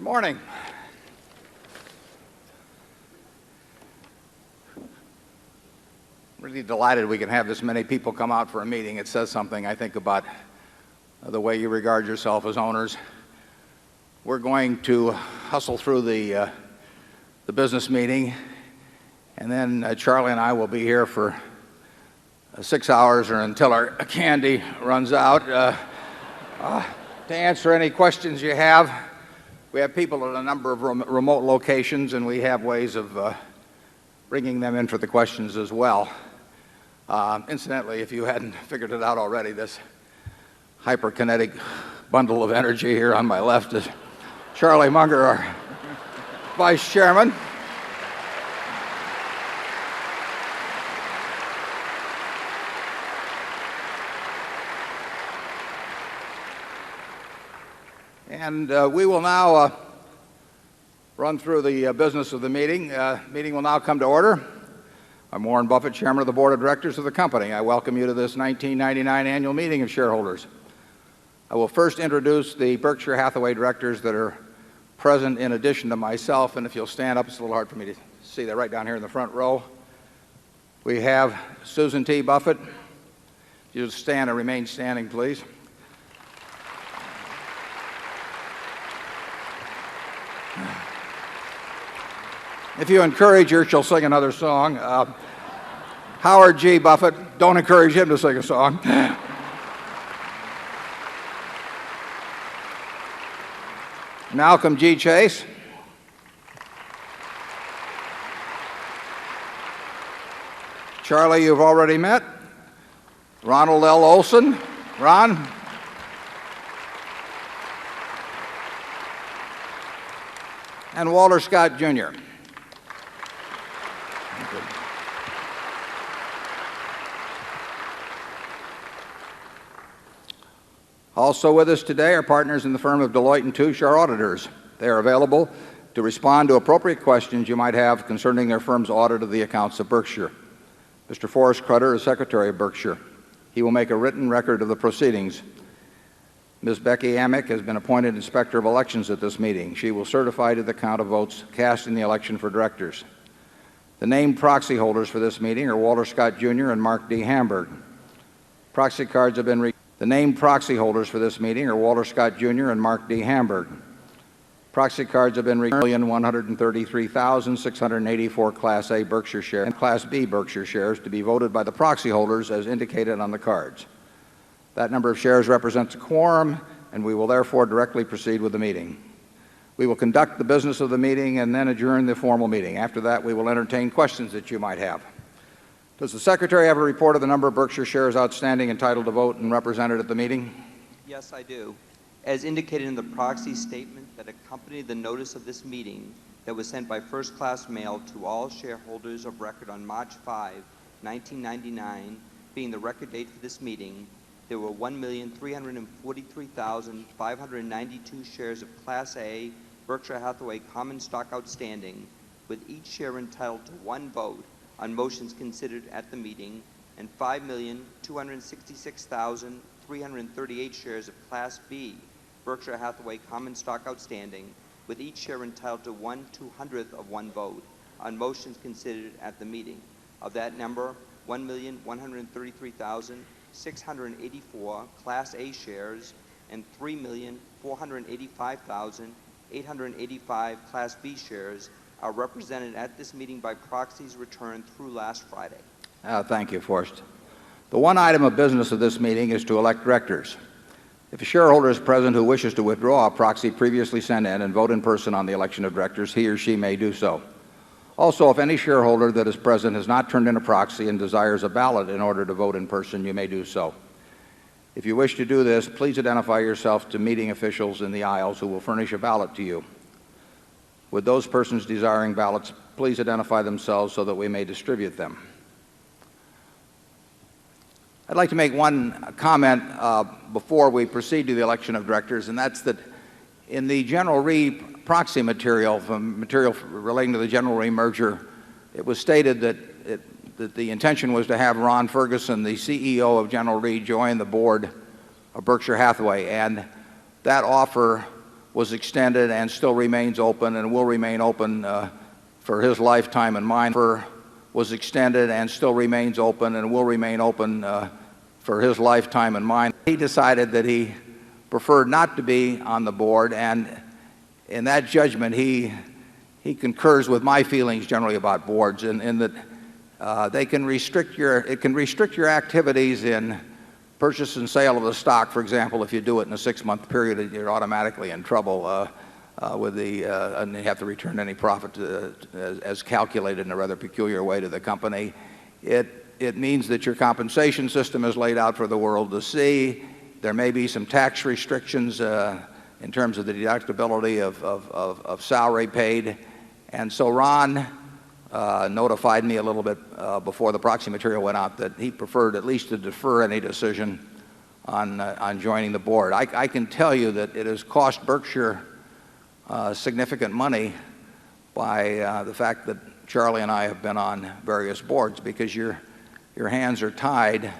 morning. Really delighted we can have this many people come out for a meeting. It says something, I think, about the way you regard yourself as owners. We're going to hustle through the business meeting, and then Charlie and I will be here for 6 hours or until our candy runs out to answer any questions you have. We have people at a number of remote locations, and we have ways of bringing them in for the questions as well. Incidentally, if you hadn't figured it out already, this hyperkinetic bundle of energy here on my left is Charlie Munger, our Vice Chairman. And we will now run through the business of the meeting. Meeting will now come to order. I'm Warren Buffett, Chairman of the Board of Directors of the company. I welcome you to this 1999 annual meeting of shareholders. I will first introduce the Berkshire Hathaway directors that are present in addition to myself. And if you'll stand up, it's a little hard for me to see that right down here in the front row. We have Susan T. Buffett. If you'll stand and remain standing, please. If you encourage her, she'll sing another song. Howard G. Buffett, don't encourage him to sing a song. Malcolm G. Chase. Charlie, you've already met. Ronald L. Olson. Ron. And Walter Scott, Jr. Also with us today are partners in the firm of Deloitte & Touche, our auditors. They are available to respond to appropriate questions you might have concerning their firm's audit of the accounts of Berkshire. Mr. Forrest Crutter is Secretary of Berkshire. He will make a written record of the proceedings. Ms. Becky Amick has been appointed Inspector of Elections at this meeting. She will certify to the count of votes cast in the election for directors. The named proxy holders for this meeting are Walter Scott, Jr. and Mark D. Hamburg. Proxy cards have been The named proxy holders for this meeting are Walter Scott, Jr. and Mark D. Hamburg. Proxy cards have been returned 133,684 Class A Berkshire shares and Class B Berkshire shares to be voted by the proxy holders as indicated on the cards. That number of shares represents a quorum, and we will therefore directly proceed with the meeting. We will conduct the business of the meeting and then adjourn the formal meeting. After that, we will entertain questions that you might have. Does the Secretary have a report of the number of Berkshire shares outstanding entitled to vote and represented at the meeting? Yes, I do. As indicated in the proxy statement that accompanied the notice of this meeting that was sent by first-class mail to all shareholders of record on March 5, 1999, being the record date for this meeting, there were 1,343,592 shares of Class A Berkshire Hathaway common stock outstanding, with each share entitled to one vote on motions considered at the meeting, and 5,266,338 shares of Class B Berkshire Hathaway common stock outstanding, with each share entitled to 1/200th of one vote on motions considered at the meeting. Of that number, 1,133,684 Class A shares and 3,485,885 Class B shares are represented at this meeting by proxies returned through last Friday. Thank you, Forrest. The one item of business of this meeting is to elect directors. If a shareholder is present who wishes to withdraw a proxy previously sent in and vote in person on the election of directors, he or she may do so. Also, if any shareholder that is present has not turned in a proxy and desires a ballot in order to vote in person, you may do so. If you wish to do this, please identify yourself to meeting officials in the aisles who will furnish a ballot to you. Would those persons desiring ballots please identify themselves so that we may distribute them? I'd like to make one comment before we proceed to the election of directors, and that's that in the General Re proxy material, material relating to the General Re merger, it was stated that the intention was to have Ron Ferguson, the CEO of General Re, join the board of Berkshire Hathaway, and that offer was extended and still remains open and will remain open for his lifetime and mine. Was extended and still remains open and will remain open for his lifetime and mine. He decided that he preferred not to be on the board, and in that judgment, he concurs with my feelings generally about boards, in that it can restrict your activities in purchase and sale of the stock. For example, if you do it in a 6-month period, you're automatically in trouble and you have to return any profit as calculated in a rather peculiar way to the company. It means that your compensation system is laid out for the world to see. There may be some tax restrictions in terms of the deductibility of salary paid. And so Ron notified me a little bit before the proxy material went out that he preferred at least to defer any decision on joining the board. I can tell you that it has cost Berkshire significant money by the fact that Charlie and I have been on various boards, because your hands are tied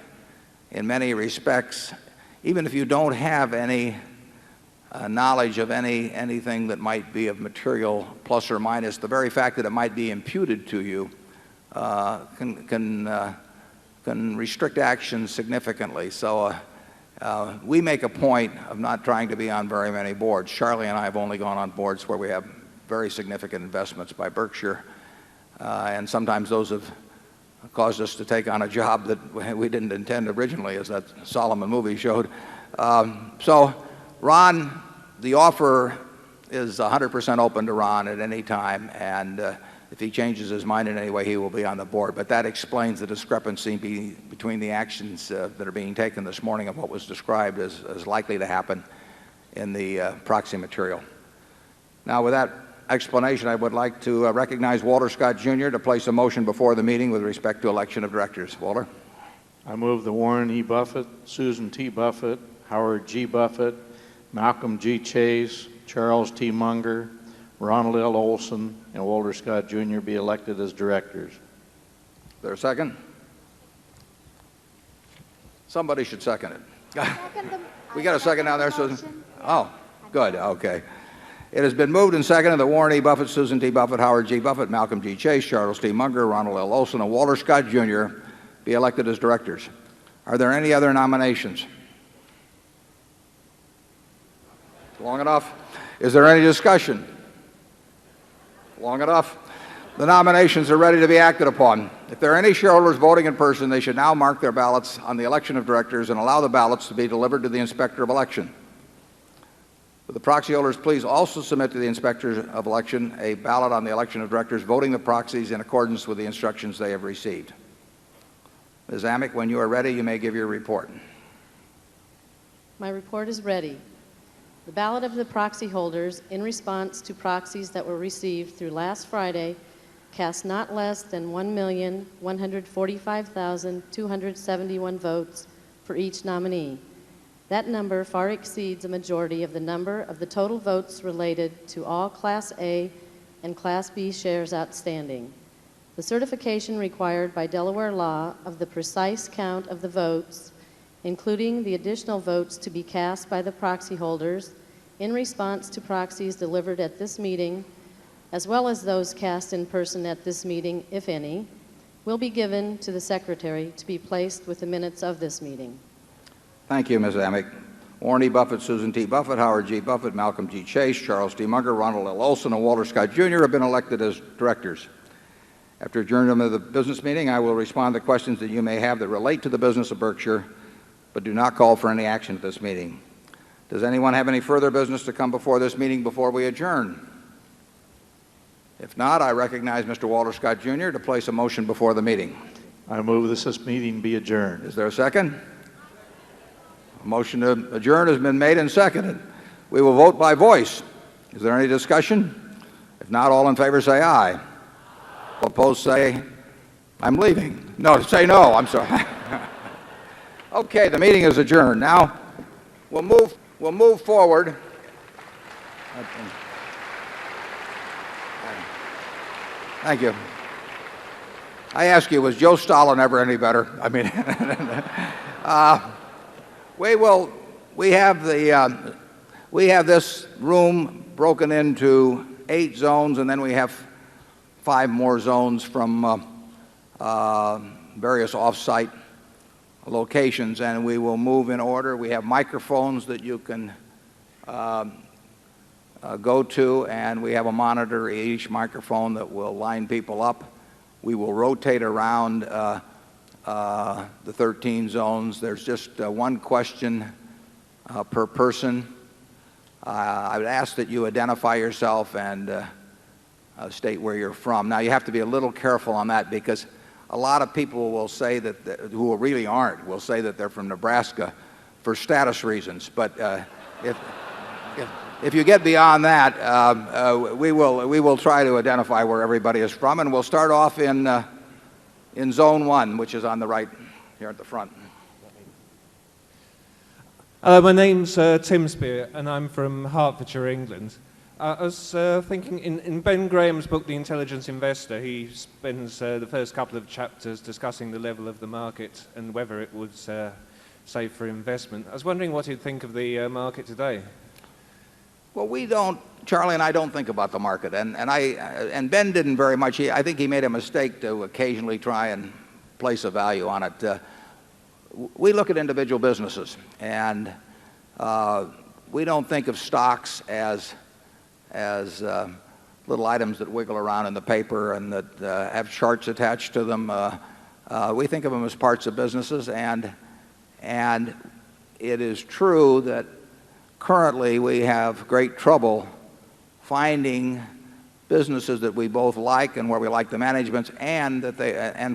in many respects. Even if you don't have any knowledge of anything that might be of material plus or minus, the very fact that it might be imputed to you can restrict action significantly. So we make a point of not trying to be on very many boards. Charlie and I have only gone on boards where we have very significant investments by Berkshire, and sometimes those have caused us to take on a job that we didn't intend originally, as that Solomon movie showed. So Ron, the offer is 100% open to Ron at any time, and if he changes his mind in any way, he will be on the board. But that explains the discrepancy between the actions that are being taken this morning and what was described as likely to happen in the proxy material. Now, with that explanation, I would like to recognize Walter Scott, Jr. to place a motion before the meeting with respect to election of directors. Walter? I move that Warren E. Buffett, Susan T. Buffett, Howard G. Buffett, Malcolm G. Chase, Charles T. Munger, Ronald L. Olson, and Walter Scott, Jr. be elected as directors. Is there a second? Somebody should second it. We got a second down there, Susan? Oh, good, okay. It has been moved and seconded that Warren E. Buffett, Susan T. Buffett, Howard G. Buffett, Malcolm G. Chase, Charles T. Munger, Ronald L. Olson, and Walter Scott, Jr. be elected as directors. Are there any other nominations? Long enough? Is there any discussion? Long enough? The nominations are ready to be acted upon. If there are any shareholders voting in person, they should now mark their ballots on the election of directors and allow the ballots to be delivered to the Inspector of Election. Will the proxy holders please also submit to the Inspector of Election a ballot on the election of directors, voting the proxies in accordance with the instructions they have received. Ms. Amick, when you are ready, you may give your report. My report is ready. The ballot of the proxy holders in response to proxies that were received through last Friday cast not less than 1,145,271 votes for each nominee. That number far exceeds a majority of the number of the total votes related to all Class A and Class B shares outstanding. The certification required by Delaware law of the precise count of the votes, including the additional votes to be cast by the proxy holders in response to proxies delivered at this meeting, as well as those cast in person at this meeting, if any, will be given to the Secretary to be placed with the minutes of this meeting. Thank you, Ms. Amick. Warren E. Buffett, Susan T. Buffett, Howard G. Buffett, Malcolm G. Chase, Charles T. Munger, Ronald L. Olson, and Walter Scott, Jr. have been elected as directors. After adjournment of the business meeting, I will respond to questions that you may have that relate to the business of Berkshire, but do not call for any action at this meeting. Does anyone have any further business to come before this meeting before we adjourn? If not, I recognize Mr. Walter Scott, Jr. to place a motion before the meeting. I move this meeting be adjourned. Is there a second? A motion to adjourn has been made and seconded. We will vote by voice. Is there any discussion? If not, all in favor say aye. All opposed say, I'm leaving. No, say no, I'm sorry. Okay, the meeting is adjourned. Now, we'll move forward. Thank you. I ask you, was Joe Stalin ever any better? I mean, we have this room broken into 8 zones, and then we have 5 more zones from various off-site locations, and we will move in order. We have microphones that you can go to, and we have a monitor at each microphone that will line people up. We will rotate around the 13 zones. There's just one question per person. I would ask that you identify yourself and state where you're from. Now, you have to be a little careful on that, because a lot of people will say that, who really aren't, will say that they're from Nebraska for status reasons. But if you get beyond that, we will try to identify where everybody is from, and we'll start off in Zone 1, which is on the right here at the front. My name's Tim Spear, and I'm from Hertfordshire, England. I was thinking, in Ben Graham's book, The Intelligent Investor, he spends the first couple of chapters discussing the level of the market and whether it was safe for investment. I was wondering what he'd think of the market today. Well, we don't, Charlie and I don't think about the market, and Ben didn't very much. I think he made a mistake to occasionally try and place a value on it. We look at individual businesses, and we don't think of stocks as little items that wiggle around in the paper and that have charts attached to them. We think of them as parts of businesses, and it is true that currently we have great trouble finding businesses that we both like and where we like the managements, and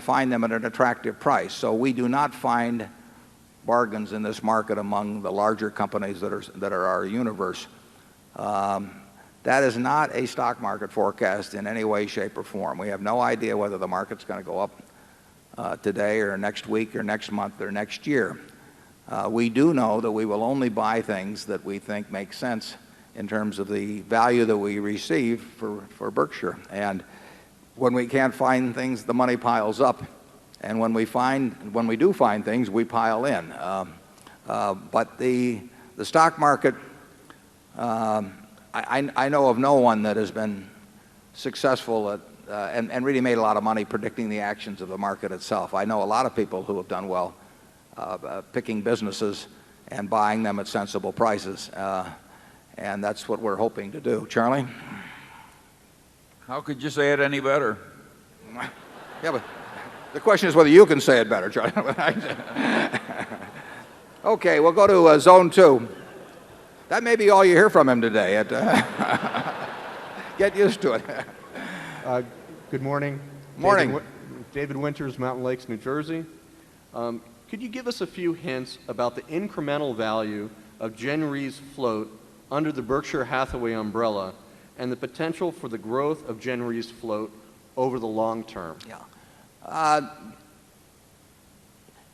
find them at an attractive price. So we do not find bargains in this market among the larger companies that are our universe. That is not a stock market forecast in any way, shape, or form. We have no idea whether the market's going to go up today or next week or next month or next year. We do know that we will only buy things that we think make sense in terms of the value that we receive for Berkshire. And when we can't find things, the money piles up. And when we do find things, we pile in. But the stock market, I know of no one that has been successful at, and really made a lot of money predicting the actions of the market itself. I know a lot of people who have done well picking businesses and buying them at sensible prices. And that's what we're hoping to do. Charlie? How could you say it any better? Yeah, but the question is whether you can say it better, Charlie. Okay, we'll go to Zone 2. That may be all you hear from him today. Get used to it. Good morning. Morning. David Winters, Mountain Lakes, New Jersey. Could you give us a few hints about the incremental value of Gen Re's float under the Berkshire Hathaway umbrella and the potential for the growth of Gen Re's float over the long term? Yeah.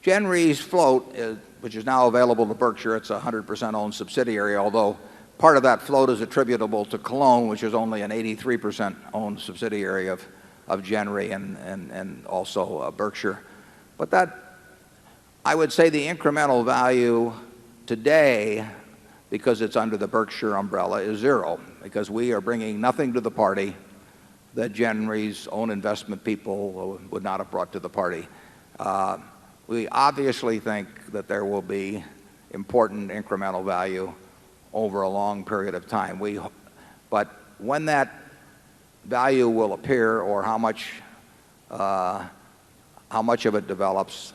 Gen Re's float, which is now available to Berkshire, it's a 100% owned subsidiary, although part of that float is attributable to Cologne, which is only an 83% owned subsidiary of Gen Re and also Berkshire. But that, I would say the incremental value today, because it's under the Berkshire umbrella, is zero, because we are bringing nothing to the party that Gen Re's own investment people would not have brought to the party. We obviously think that there will be important incremental value over a long period of time. But when that value will appear, or how much of it develops,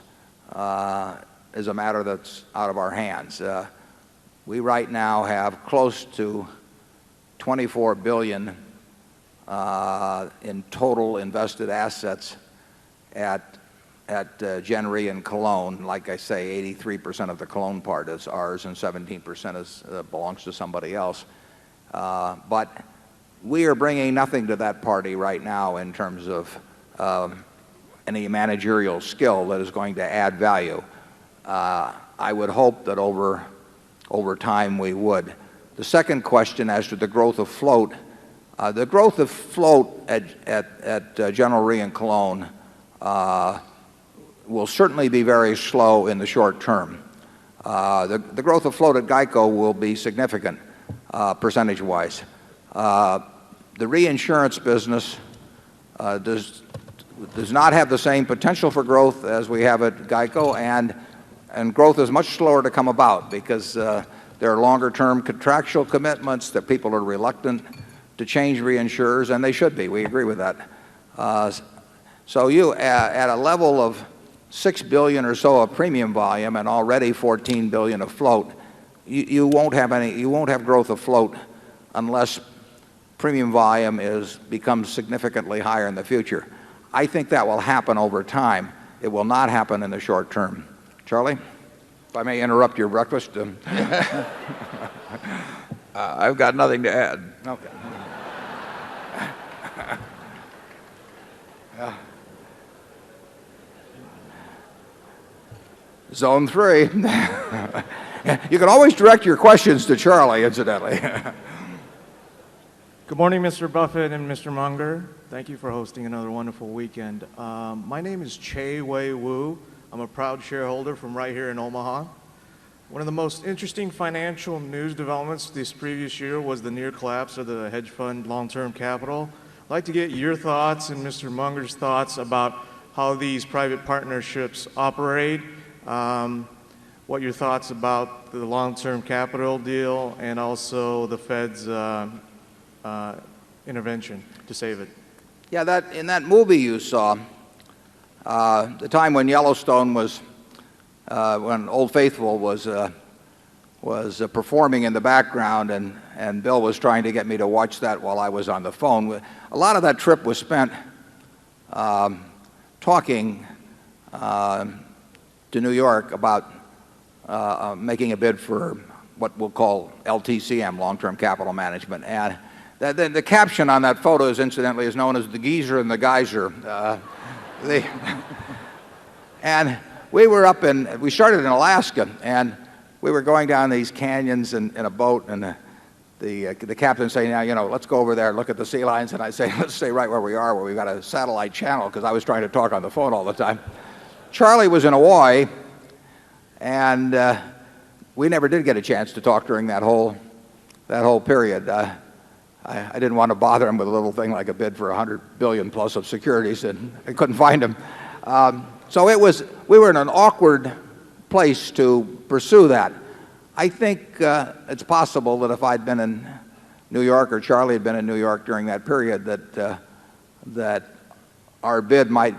is a matter that's out of our hands. We right now have close to $24 billion in total invested assets at Gen Re and Cologne. Like I say, 83% of the Cologne part is ours and 17% belongs to somebody else. But we are bringing nothing to that party right now in terms of any managerial skill that is going to add value. I would hope that over time we would. The second question as to the growth of float, the growth of float at General Re and Cologne will certainly be very slow in the short term. The growth of float at GEICO will be significant. percentage-wise. The reinsurance business does not have the same potential for growth as we have at GEICO, and growth is much slower to come about because there are longer-term contractual commitments that people are reluctant to change reinsurers, and they should be. We agree with that. So you, at a level of $6 billion or so of premium volume and already $14 billion of float, you won't have growth of float unless premium volume becomes significantly higher in the future. I think that will happen over time. It will not happen in the short term. Charlie, if I may interrupt your breakfast. I've got nothing to add. Okay. Zone 3. You can always direct your questions to Charlie, incidentally. Good morning, Mr. Buffett and Mr. Munger. Thank you for hosting another wonderful weekend. My name is Che Wei Wu. I'm a proud shareholder from right here in Omaha. One of the most interesting financial news developments this previous year was the near collapse of the hedge fund long-term capital. I'd like to get your thoughts and Mr. Munger's thoughts about how these private partnerships operate, what your thoughts about the long-term capital deal, and also the Fed's intervention to save it. Yeah, in that movie you saw, the time when Yellowstone was, when Old Faithful was performing in the background, and Bill was trying to get me to watch that while I was on the phone. A lot of that trip was spent talking to New York about making a bid for what we'll call LTCM, long-term capital management. And the caption on that photo is incidentally is known as the geezer and the geyser. And we started in Alaska, and we were going down these canyons in a boat, and the captain saying, now, let's go over there and look at the sea lions. And I say, let's stay right where we are, where we've got a satellite channel, because I was trying to talk on the phone all the time. Charlie was in Hawaii, and we never did get a chance to talk during that whole period. I didn't want to bother him with a little thing like a bid for $100 billion plus of securities, and I couldn't find him. So we were in an awkward place to pursue that. I think it's possible that if I'd been in New York, or Charlie had been in New York during that period, that our bid might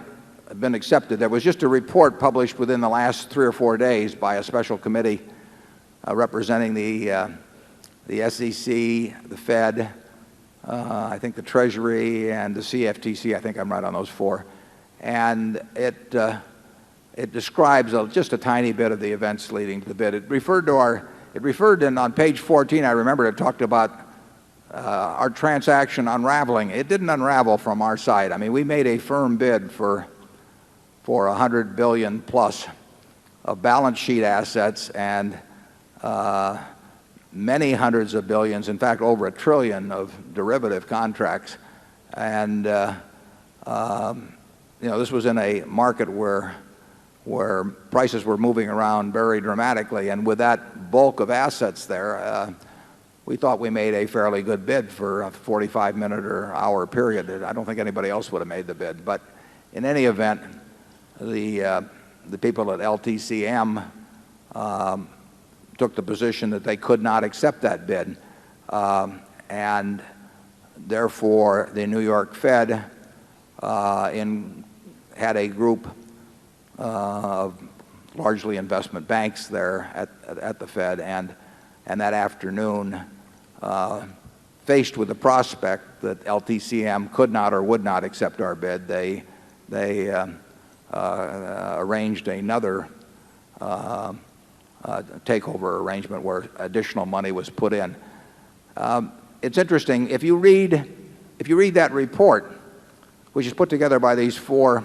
have been accepted. There was just a report published within the last 3 or 4 days by a special committee representing the SEC, the Fed, I think the Treasury, and the CFTC. I think I'm right on those 4. And it describes just a tiny bit of the events leading to the bid. It referred on page 14, I remember it talked about our transaction unraveling. It didn't unravel from our side. I mean, we made a firm bid for $100 billion plus of balance sheet assets and many hundreds of billions, in fact, over $1 trillion of derivative contracts. And this was in a market where prices were moving around very dramatically, and with that bulk of assets there, we thought we made a fairly good bid for a 45-minute or hour period. I don't think anybody else would have made the bid. But in any event, the people at LTCM took the position that they could not accept that bid, and therefore the New York Fed had a group of largely investment banks there at the Fed, and that afternoon, faced with the prospect that LTCM could not or would not accept our bid, they arranged another takeover arrangement where additional money was put in. It's interesting, if you read that report, which is put together by these 4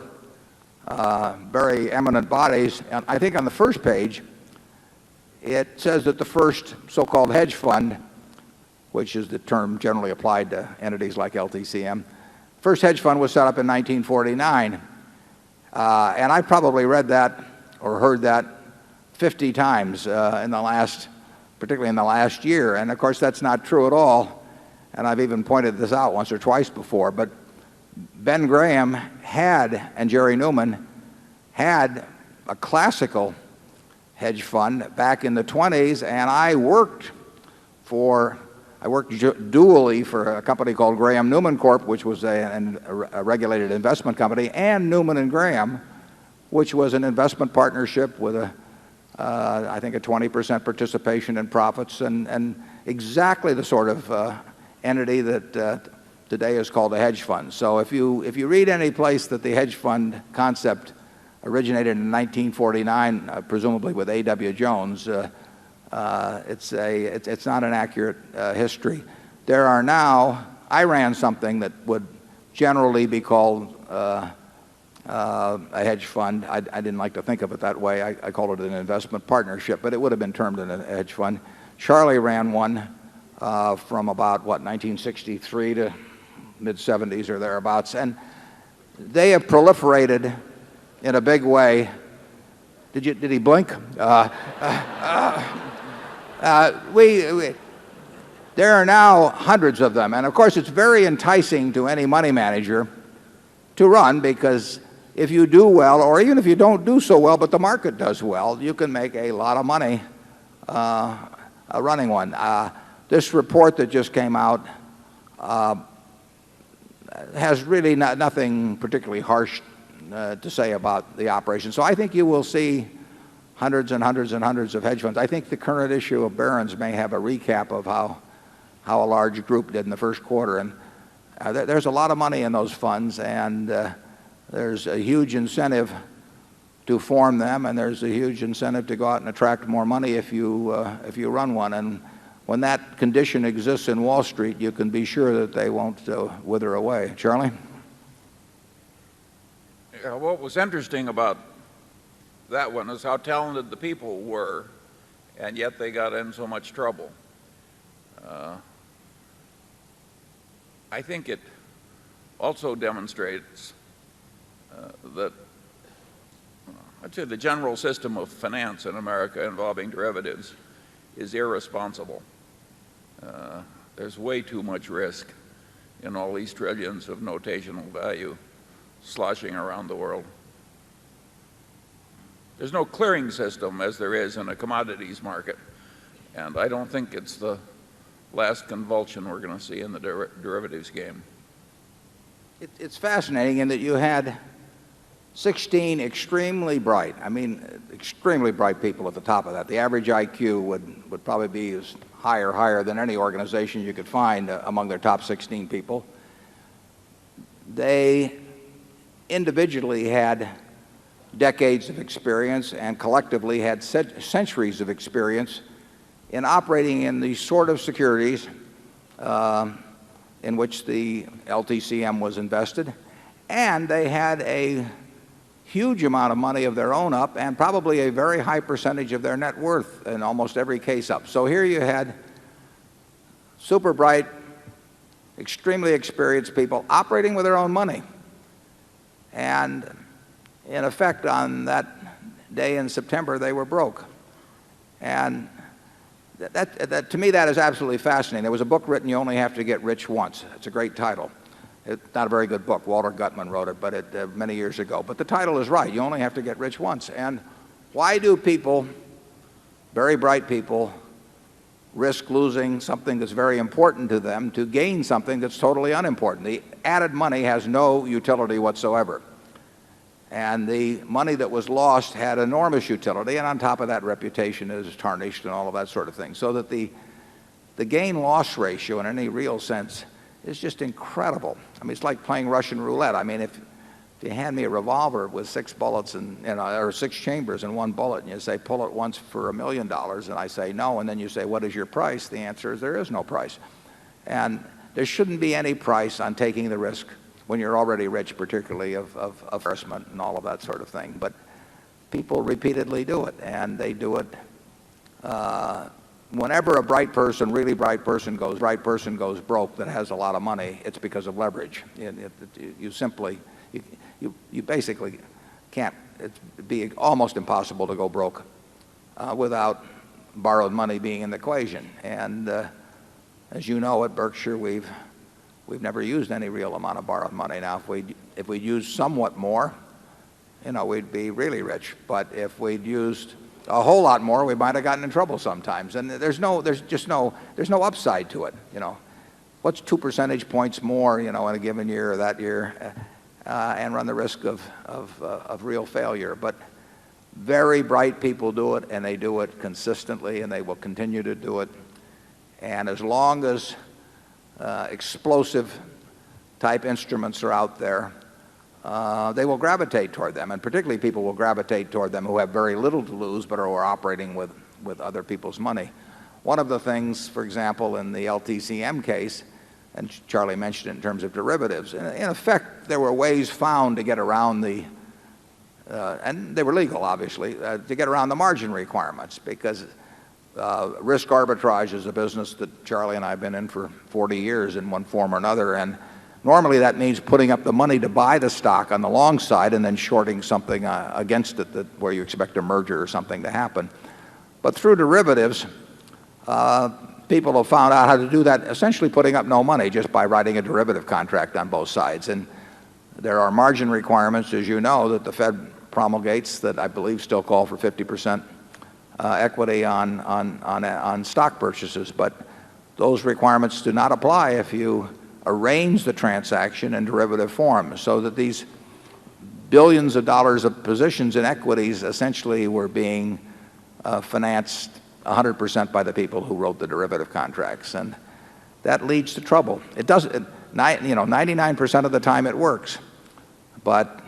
very eminent bodies, and I think on the first page it says that the first so-called hedge fund, which is the term generally applied to entities like LTCM, first hedge fund was set up in 1949. And I probably read that or heard that 50 times in the last particularly in the last year. And of course, that's not true at all. And I've even pointed this out once or twice before. But Ben Graham had, and Jerry Newman had, a classical hedge fund back in the 20s, and I worked dually for a company called Graham Newman Corp., which was a regulated investment company, and Newman and Graham, which was an investment partnership with I think a 20% participation in profits, and exactly the sort of entity that today is called a hedge fund. So if you read any place that the hedge fund concept originated in 1949, presumably with A.W. Jones, it's not an accurate history. There are now, I ran something that would generally be called a hedge fund. I didn't like to think of it that way. I called it an investment partnership, but it would have been termed a hedge fund. Charlie ran one from about, 1963 to mid-70s or thereabouts. And they have proliferated in a big way. Did he blink? There are now hundreds of them. And of course, it's very enticing to any money manager to run, because if you do well, or even if you don't do so well, but the market does well, you can make a lot of money running one. This report that just came out has really nothing particularly harsh to say about the operation. So I think you will see hundreds and hundreds and hundreds of hedge funds. I think the current issue of Barron's may have a recap of how a large group did in the first quarter. And there's a lot of money in those funds, and there's a huge incentive to form them, and there's a huge incentive to go out and attract more money if you run one. And when that condition exists in Wall Street, you can be sure that they won't wither away. Charlie? Yeah, what was interesting about that one is how talented the people were, and yet they got in so much trouble. I think it also demonstrates that I'd say the general system of finance in America involving derivatives is irresponsible. There's way too much risk in all these trillions of notational value sloshing around the world. There's no clearing system as there is in a commodities market, and I don't think it's the last convulsion we're going to see in the derivatives game. It's fascinating in that you had 16 extremely bright people at the top of that. The average IQ would probably be as higher than any organization you could find among their top 16 people. They individually had decades of experience and collectively had centuries of experience in operating in the sort of securities in which the LTCM was invested. And they had a huge amount of money of their own up, and probably a very high percentage of their net worth in almost every case up. So here you had super bright, extremely experienced people operating with their own money. And in effect, on that day in September, they were broke. And to me, that is absolutely fascinating. There was a book written, You Only Have to Get Rich Once. It's a great title. It's not a very good book. Walter Gutman wrote it, but many years ago. But the title is right. You only have to get rich once. And why do people, very bright people, risk losing something that's very important to them to gain something that's totally unimportant? The added money has no utility whatsoever. And the money that was lost had enormous utility, and on top of that, reputation is tarnished and all of that sort of thing. So that the gain-loss ratio in any real sense is just incredible. I mean, it's like playing Russian roulette. I mean, if you hand me a revolver with 6 bullets or 6 chambers and 1 bullet, and you say, pull it once for $1 million, and I say no, and then you say, what is your price? The answer is there is no price. And there shouldn't be any price on taking the risk when you're already rich, particularly of embarrassment and all of that sort of thing. But people repeatedly do it, and they do it whenever a bright person, really bright person goes broke that has a lot of money, it's because of leverage. You basically can't. It'd be almost impossible to go broke without borrowed money being in the equation. And as you know, at Berkshire, we've never used any real amount of borrowed money. Now, if we'd used somewhat more, we'd be really rich. But if we'd used a whole lot more, we might have gotten in trouble sometimes. And there's no upside to it. What's 2 percentage points more, in a given year or that year, and run the risk of real failure. But very bright people do it, and they do it consistently, and they will continue to do it. And as long as explosive type instruments are out there, they will gravitate toward them, and particularly people will gravitate toward them who have very little to lose but are operating with other people's money. One of the things, for example, in the LTCM case, and Charlie mentioned it in terms of derivatives, in effect there were ways found to get around and they were legal obviously, to get around the margin requirements, because risk arbitrage is a business that Charlie and I have been in for 40 years in one form or another, and normally that means putting up the money to buy the stock on the long side and then shorting something against it where you expect a merger or something to happen. But through derivatives, people have found out how to do that, essentially putting up no money just by writing a derivative contract on both sides. And there are margin requirements, as you know, that the Fed promulgates that I believe still call for 50% equity on stock purchases. But those requirements do not apply if you arrange the transaction in derivative form, so that these billions of dollars of positions in equities essentially were being financed 100% by the people who wrote the derivative contracts. And that leads to trouble. It doesn't, 99% of the time it works. But,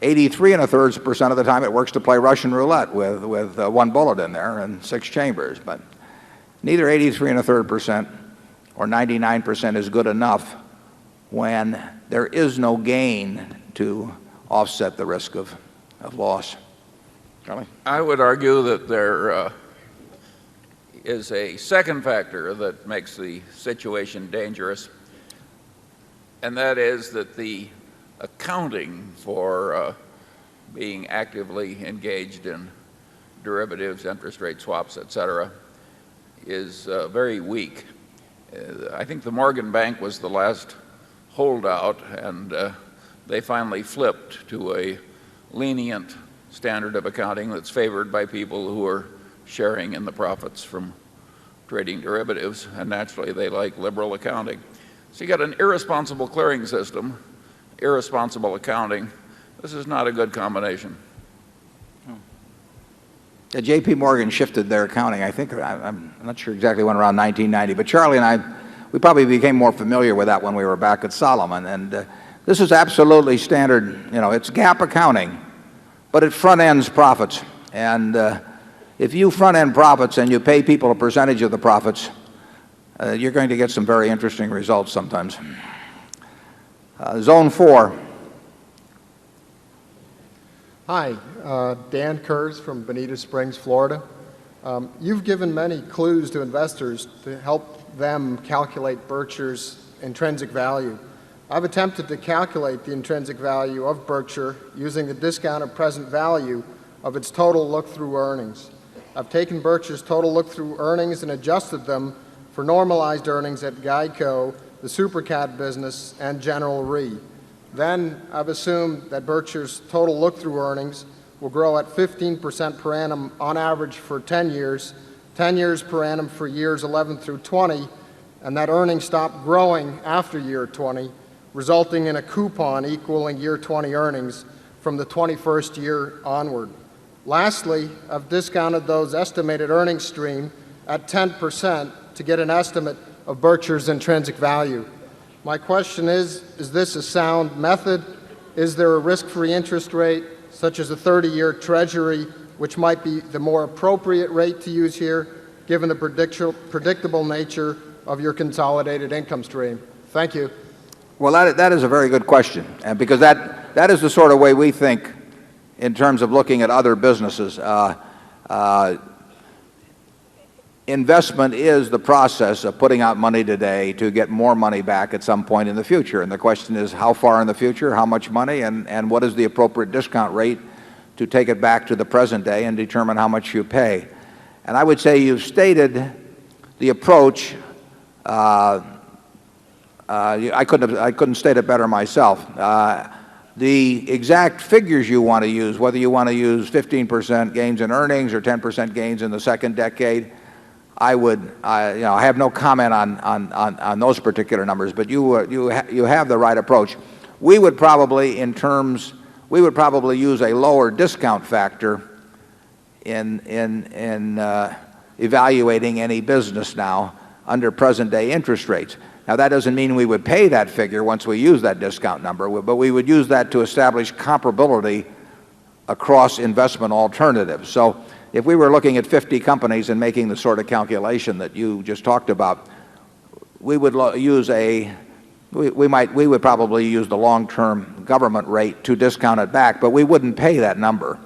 83 1/3% of the time it works to play Russian roulette with one bullet in there and 6 chambers. But neither 83 1/3% or 99% is good enough when there is no gain to offset the risk of loss. Charlie? I would argue that there is a second factor that makes the situation dangerous, and that is that the accounting for being actively engaged in derivatives, interest rate swaps, etc., is very weak. I think the Morgan Bank was the last holdout, and they finally flipped to a lenient standard of accounting that's favored by people who are sharing in the profits from trading derivatives, and naturally they like liberal accounting. So you got an irresponsible clearing system, irresponsible accounting. This is not a good combination. J.P. Morgan shifted their accounting, I think, I'm not sure exactly when, around 1990. But Charlie and I, we probably became more familiar with that when we were back at Solomon. And this is absolutely standard, it's GAAP accounting, but it front ends profits. And if you front end profits and you pay people a percentage of the profits, you're going to get some very interesting results sometimes. Zone 4. Hi, Dan Kurz from Bonita Springs, Florida. You've given many clues to investors to help them calculate Berkshire's intrinsic value. I've attempted to calculate the intrinsic value of Berkshire using the discounted present value of its total look-through earnings. I've taken Berkshire's total look-through earnings and adjusted them for normalized earnings at Geico, the Supercat business, and General Re. Then I've assumed that Berkshire's total look-through earnings will grow at 15% per annum on average for 10 years, 10 years per annum for years 11 through 20, and that earnings stop growing after year 20, resulting in a coupon equaling year 20 earnings from the 21st year onward. Lastly, I've discounted those estimated earnings stream at 10% to get an estimate of Berkshire's intrinsic value. My question is this a sound method? Is there a risk-free interest rate, such as a 30-year Treasury, which might be the more appropriate rate to use here, given the predictable nature of your consolidated income stream? Thank you. Well, that is a very good question, because that is the sort of way we think in terms of looking at other businesses. Investment is the process of putting out money today to get more money back at some point in the future. And the question is, how far in the future, how much money, and what is the appropriate discount rate to take it back to the present day and determine how much you pay. And I would say you've stated the approach. I couldn't state it better myself. The exact figures you want to use, whether you want to use 15% gains in earnings or 10% gains in the second decade, I have no comment on those particular numbers. But you have the right approach. We would probably use a lower discount factor in evaluating any business now under present day interest rates. Now, that doesn't mean we would pay that figure once we use that discount number, but we would use that to establish comparability across investment alternatives. So if we were looking at 50 companies and making the sort of calculation that you just talked about, we would probably use the long-term government rate to discount it back, but we wouldn't pay that number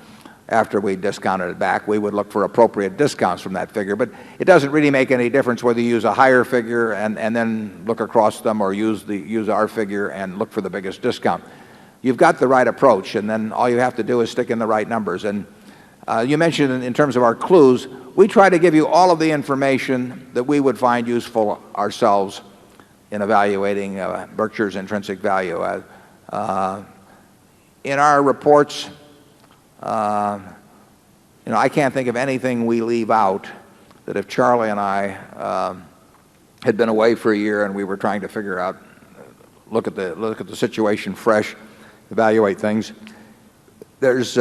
after we discounted it back. We would look for appropriate discounts from that figure. But it doesn't really make any difference whether you use a higher figure and then look across them, or use our figure and look for the biggest discount. You've got the right approach, and then all you have to do is stick in the right numbers. And you mentioned in terms of our clues, we try to give you all of the information that we would find useful ourselves in evaluating Berkshire's intrinsic value. In our reports, I can't think of anything we leave out that if Charlie and I had been away for a year and we were trying to figure out, look at the situation fresh, evaluate things, there's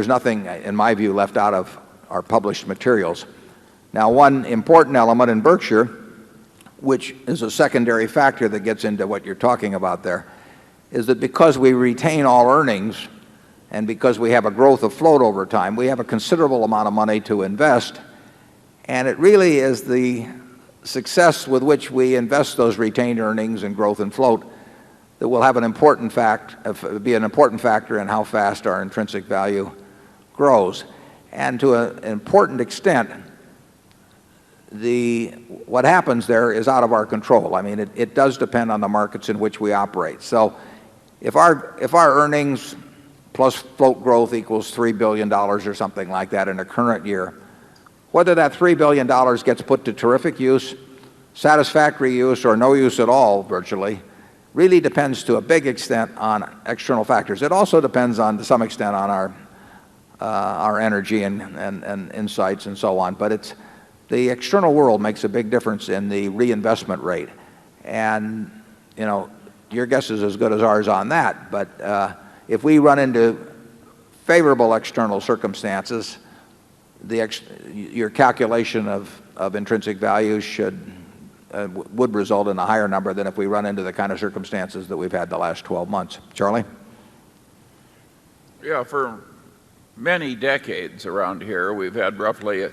nothing, in my view, left out of our published materials. Now, one important element in Berkshire, which is a secondary factor that gets into what you're talking about there, is that because we retain all earnings and because we have a growth of float over time, we have a considerable amount of money to invest. And it really is the success with which we invest those retained earnings and growth and float that will have be an important factor in how fast our intrinsic value grows. And to an important extent, what happens there is out of our control. I mean, it does depend on the markets in which we operate. So if our earnings plus float growth equals $3 billion or something like that in a current year, whether that $3 billion gets put to terrific use, satisfactory use, or no use at all virtually, really depends to a big extent on external factors. It also depends to some extent on our energy and insights and so on. But the external world makes a big difference in the reinvestment rate. And, your guess is as good as ours on that. But if we run into favorable external circumstances, your calculation of intrinsic value would result in a higher number than if we run into the kind of circumstances that we've had the last 12 months. Charlie? Yeah, for many decades around here, we've had roughly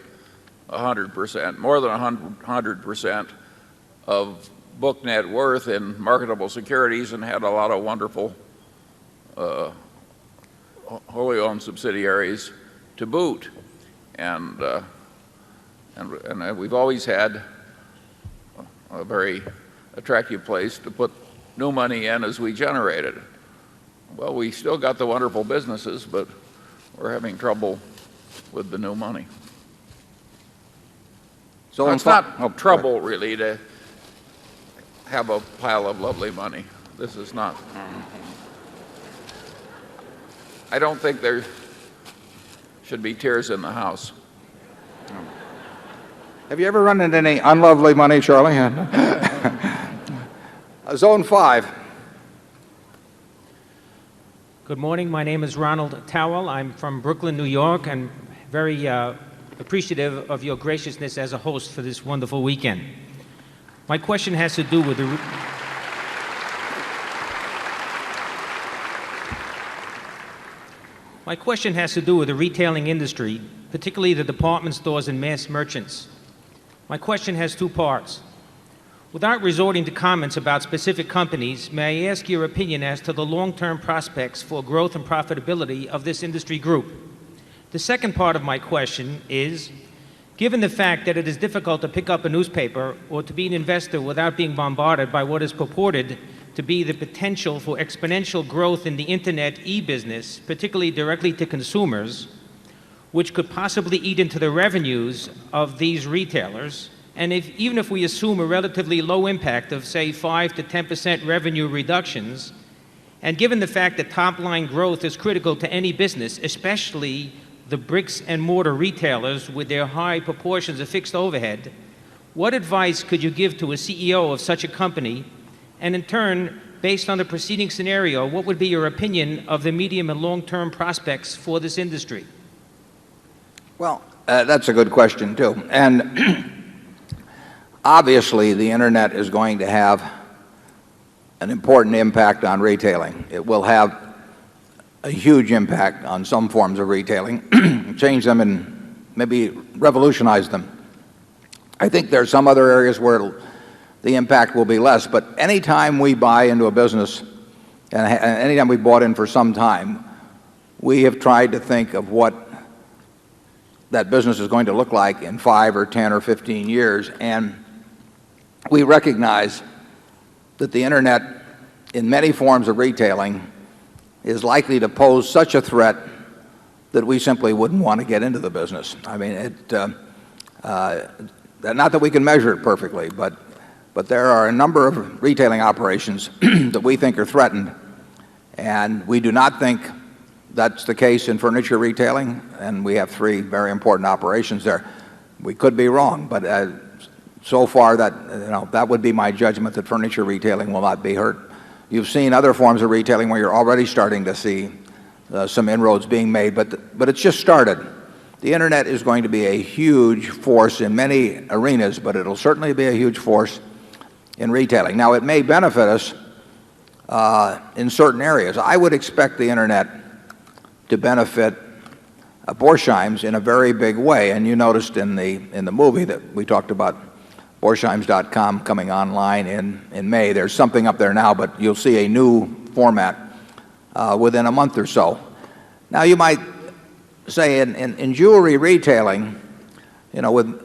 100%, more than 100% of book net worth in marketable securities, and had a lot of wonderful wholly owned subsidiaries to boot. And we've always had a very attractive place to put new money in as we generate it. Well, we still got the wonderful businesses, but we're having trouble with the new money. So it's not trouble really to have a pile of lovely money. This is not. I don't think there should be tears in the house. Have you ever run into any unlovely money, Charlie? Zone 5. Good morning. My name is Ronald Towell. I'm from Brooklyn, New York, and very appreciative of your graciousness as a host for this wonderful weekend. My question has to do with the retailing industry, particularly the department stores and mass merchants. My question has two parts. Without resorting to comments about specific companies, may I ask your opinion as to the long-term prospects for growth and profitability of this industry group? The second part of my question is, given the fact that it is difficult to pick up a newspaper or to be an investor without being bombarded by what is purported to be the potential for exponential growth in the internet e-business, particularly directly to consumers, which could possibly eat into the revenues of these retailers. And even if we assume a relatively low impact of, say, 5 to 10% revenue reductions, and given the fact that top-line growth is critical to any business, especially the bricks and mortar retailers with their high proportions of fixed overhead, what advice could you give to a CEO of such a company? And in turn, based on the preceding scenario, what would be your opinion of the medium and long-term prospects for this industry? Well, that's a good question, too. And obviously, the Internet is going to have an important impact on retailing. It will have a huge impact on some forms of retailing, change them and maybe revolutionize them. I think there are some other areas where the impact will be less, but anytime we buy into a business, and anytime we bought in for some time, we have tried to think of what that business is going to look like in 5 or 10 or 15 years, and we recognize that the Internet, in many forms of retailing, is likely to pose such a threat that we simply wouldn't want to get into the business. I mean, not that we can measure it perfectly, but there are a number of retailing operations that we think are threatened, and we do not think that's the case in furniture retailing, and we have 3 very important operations there. We could be wrong, but so far, that would be my judgment, that furniture retailing will not be hurt. You've seen other forms of retailing where you're already starting to see some inroads being made, but it's just started. The Internet is going to be a huge force in many arenas, but it'll certainly be a huge force in retailing. Now, it may benefit us in certain areas. I would expect the Internet to benefit Borsheims in a very big way, and you noticed in the movie that we talked about Borsheims.com coming online in May. There's something up there now, but you'll see a new format within a month or so. Now, you might say in jewelry retailing, with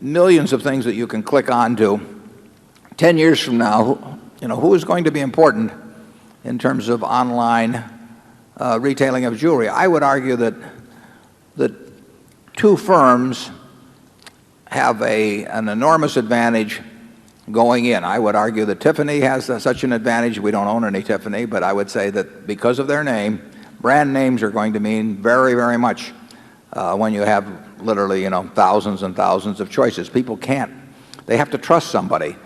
millions of things that you can click onto, 10 years from now, who is going to be important in terms of online retailing of jewelry? I would argue that 2 firms have an enormous advantage going in. I would argue that Tiffany has such an advantage. We don't own any Tiffany, but I would say that because of their name, brand names are going to mean very, very much when you have literally, thousands and thousands of choices. People they have to trust somebody.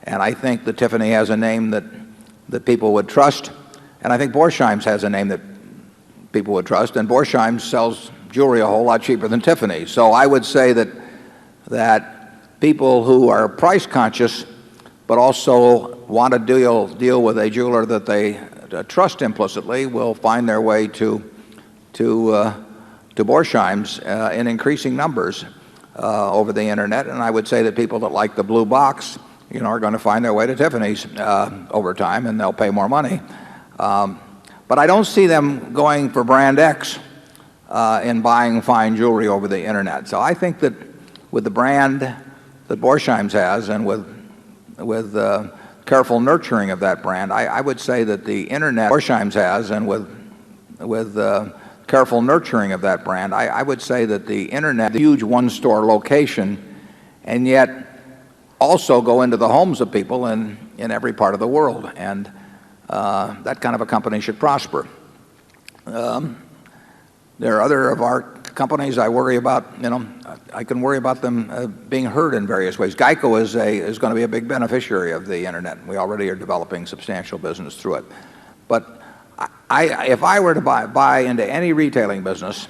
And I think that Tiffany has a name that people would trust. And I think Borsheims has a name that people would trust. And Borsheims sells jewelry a whole lot cheaper than Tiffany. So I would say that people who are price conscious but also want to deal with a jeweler that they trust implicitly will find their way to Borsheims in increasing numbers over the Internet. And I would say that people that like the blue box, are going to find their way to Tiffany's over time, and they'll pay more money. But I don't see them going for brand X in buying fine jewelry over the Internet. So I think that with the brand that Borsheims has, and with careful nurturing of that brand, I would say that the Internet Borsheims has, and with careful nurturing of that brand, I would say that the Internet, the huge one-store location, and yet also go into the homes of people in every part of the world, and that kind of a company should prosper. There are other of our companies I worry about. I can worry about them being hurt in various ways. Geico is going to be a big beneficiary of the Internet. We already are developing substantial business through it. But if I were to buy into any retailing business,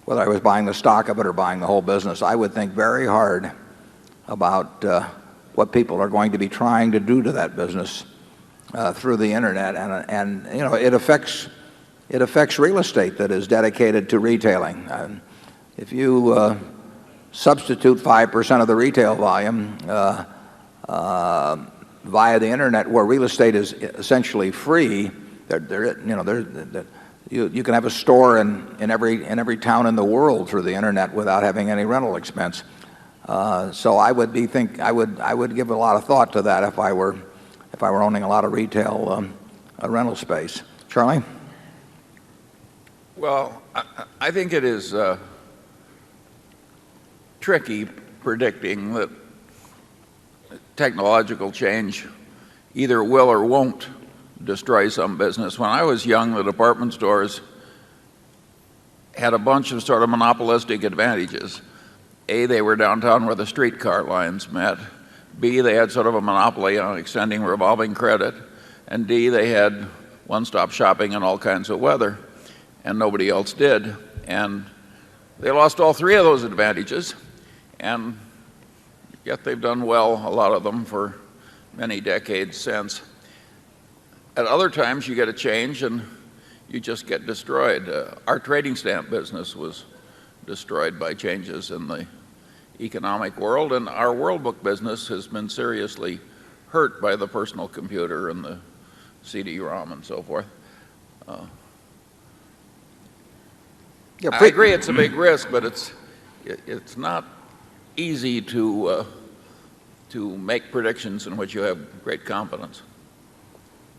whether I was buying the stock of it or buying the whole business, I would think very hard about what people are going to be trying to do to that business through the Internet. And it affects real estate that is dedicated to retailing. If you substitute 5% of the retail volume via the Internet, where real estate is essentially free, you can have a store in every town in the world through the Internet without having any rental expense. So I would give a lot of thought to that if I were owning a lot of retail rental space. Charlie? Well, I think it is tricky predicting that technological change either will or won't destroy some business. When I was young, the department stores had a bunch of sort of monopolistic advantages. A, they were downtown where the streetcar lines met. B, they had sort of a monopoly on extending revolving credit. And D, they had one-stop shopping in all kinds of weather, and nobody else did. And they lost all three of those advantages, and yet they've done well, a lot of them, for many decades since. At other times, you get a change and you just get destroyed. Our trading stamp business was destroyed by changes in the economic world, and our World Book business has been seriously hurt by the personal computer and the CD-ROM and so forth. I agree it's a big risk, but it's not easy to make predictions in which you have great confidence.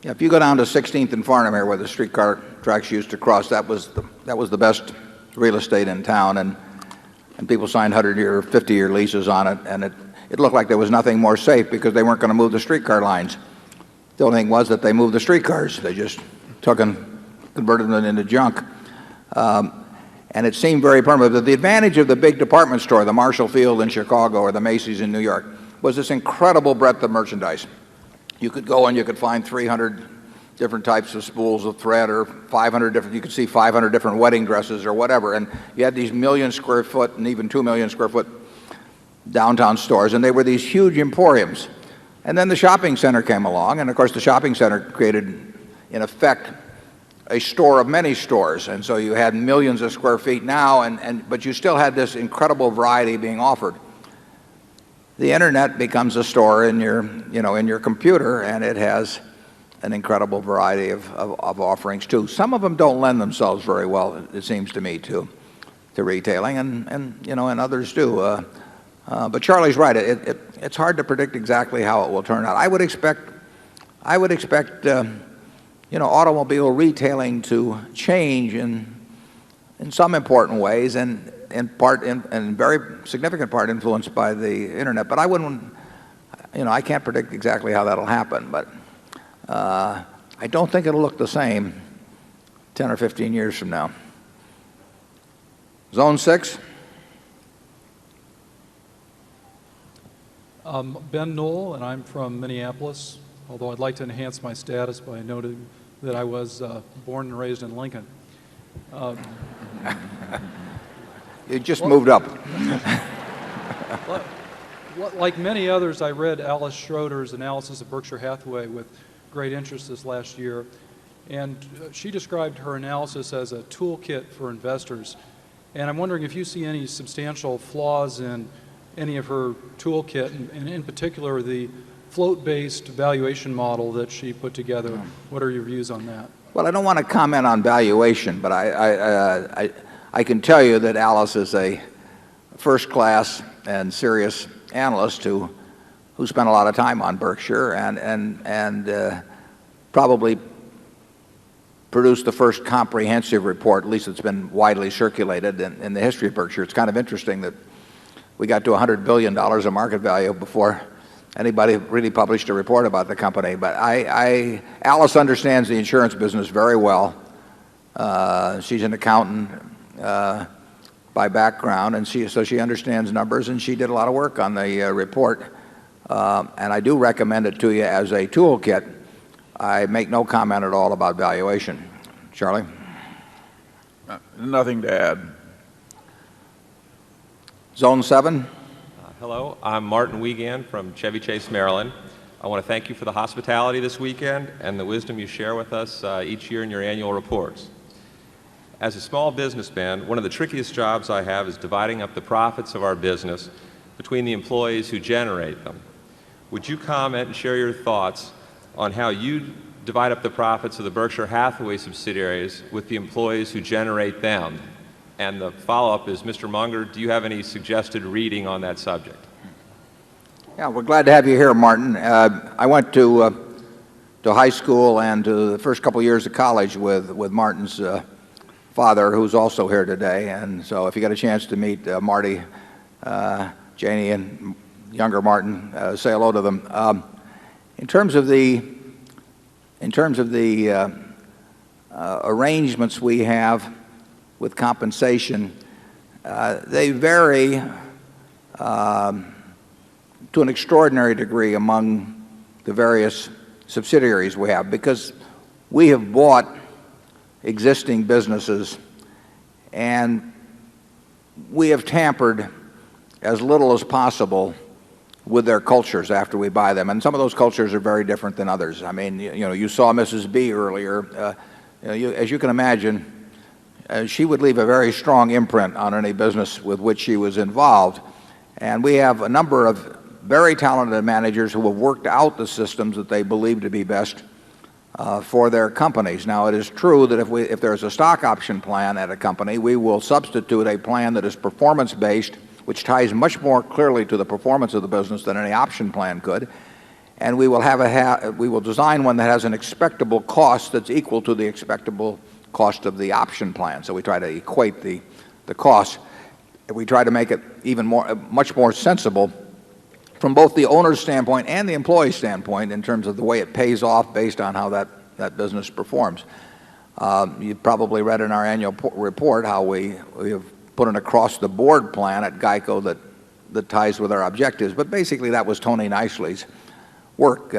Yeah, if you go down to 16th and Farnham here, where the streetcar tracks used to cross, that was the best real estate in town, and people signed 100-year, 50-year leases on it, and it looked like there was nothing more safe because they weren't going to move the streetcar lines. The only thing was that they moved the streetcars. They just took and converted them into junk. And it seemed very permanent. But the advantage of the big department store, the Marshall Field in Chicago or the Macy's in New York, was this incredible breadth of merchandise. You could go and you could find 300 different types of spools of thread, or 500 different, you could see 500 different wedding dresses or whatever. And you had these 1 million square foot and even 2 million square foot downtown stores, and they were these huge emporiums. And then the shopping center came along, and of course the shopping center created, in effect, a store of many stores. And so you had millions of square feet now, but you still had this incredible variety being offered. The internet becomes a store in your computer, and it has an incredible variety of offerings too. Some of them don't lend themselves very well, it seems to me, to retailing, and others do. But Charlie's right. It's hard to predict exactly how it will turn out. I would expect automobile retailing to change in some important ways, and in very significant part influenced by the internet. But I can't predict exactly how that'll happen. But I don't think it'll look the same 10 or 15 years from now. Zone 6. Ben Knoll, and I'm from Minneapolis, although I'd like to enhance my status by noting that I was born and raised in Lincoln. You just moved up. Like many others, I read Alice Schroeder's analysis of Berkshire Hathaway with great interest this last year, and she described her analysis as a toolkit for investors. And I'm wondering if you see any substantial flaws in any of her toolkit, and in particular the float-based valuation model that she put together. What are your views on that? Well, I don't want to comment on valuation, but I can tell you that Alice is a first-class and serious analyst who spent a lot of time on Berkshire and probably produced the first comprehensive report, at least it's been widely circulated in the history of Berkshire. It's kind of interesting that we got to $100 billion of market value before anybody really published a report about the company. But Alice understands the insurance business very well. She's an accountant by background, and so she understands numbers, and she did a lot of work on the report. And I do recommend it to you as a toolkit. I make no comment at all about valuation. Charlie? Nothing to add. Zone 7. Hello, I'm Martin Wiegand from Chevy Chase, Maryland. I want to thank you for the hospitality this weekend and the wisdom you share with us each year in your annual reports. As a small businessman, one of the trickiest jobs I have is dividing up the profits of our business between the employees who generate them. Would you comment and share your thoughts on how you divide up the profits of the Berkshire Hathaway subsidiaries with the employees who generate them? And the follow-up is, Mr. Munger, do you have any suggested reading on that subject? Yeah, we're glad to have you here, Martin. I went to high school and to the first couple years of college with Martin's father, who's also here today. And so if you get a chance to meet Marty, Janie and younger Martin, say hello to them. In terms of the arrangements we have with compensation, they vary to an extraordinary degree among the various subsidiaries we have, because we have bought existing businesses and we have tampered as little as possible with their cultures after we buy them. And some of those cultures are very different than others. I mean, you saw Mrs. B earlier. As you can imagine, she would leave a very strong imprint on any business with which she was involved. And we have a number of very talented managers who have worked out the systems that they believe to be best for their companies. Now, it is true that if there's a stock option plan at a company, we will substitute a plan that is performance-based, which ties much more clearly to the performance of the business than any option plan could. And we will we will design one that has an expectable cost that's equal to the expectable cost of the option plan. So we try to equate the costs. We try to make it much more sensible from both the owner's standpoint and the employee's standpoint in terms of the way it pays off based on how that business performs. You've probably read in our annual report how we have put an across-the-board plan at GEICO that ties with our objectives. But basically that was Tony Nicely's work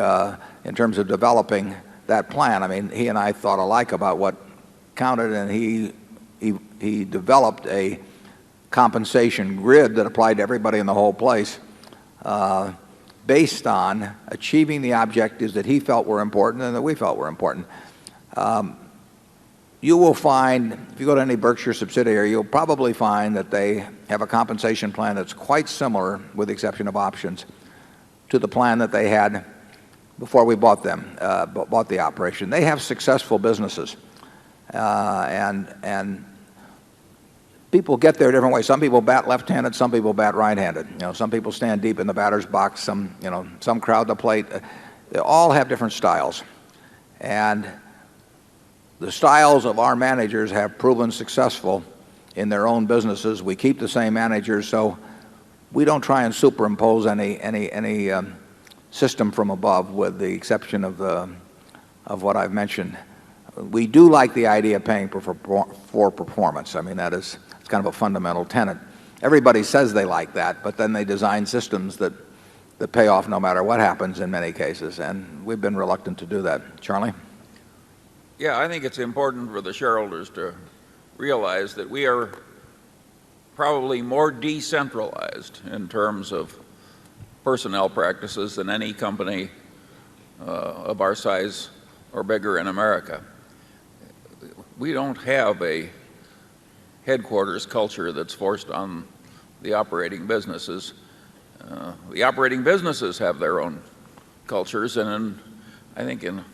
in terms of developing that plan. I mean, he and I thought alike about what counted, and he developed a compensation grid that applied to everybody in the whole place based on achieving the objectives that he felt were important and that we felt were important. You will find, if you go to any Berkshire subsidiary, you'll probably find that they have a compensation plan that's quite similar, with the exception of options, to the plan that they had before we bought the operation. They have successful businesses, and people get there different ways. Some people bat left-handed, some people bat right-handed. Some people stand deep in the batter's box, some crowd the plate. They all have different styles. And the styles of our managers have proven successful in their own businesses. We keep the same managers, so we don't try and superimpose any system from above, with the exception of what I've mentioned. We do like the idea of paying for performance. I mean, it's kind of a fundamental tenet. Everybody says they like that, but then they design systems that pay off no matter what happens in many cases, and we've been reluctant to do that. Charlie? Yeah, I think it's important for the shareholders to realize that we are probably more decentralized in terms of personnel practices than any company of our size or bigger in America. We don't have a headquarters culture that's forced on the operating businesses. The operating businesses have their own cultures, and I think in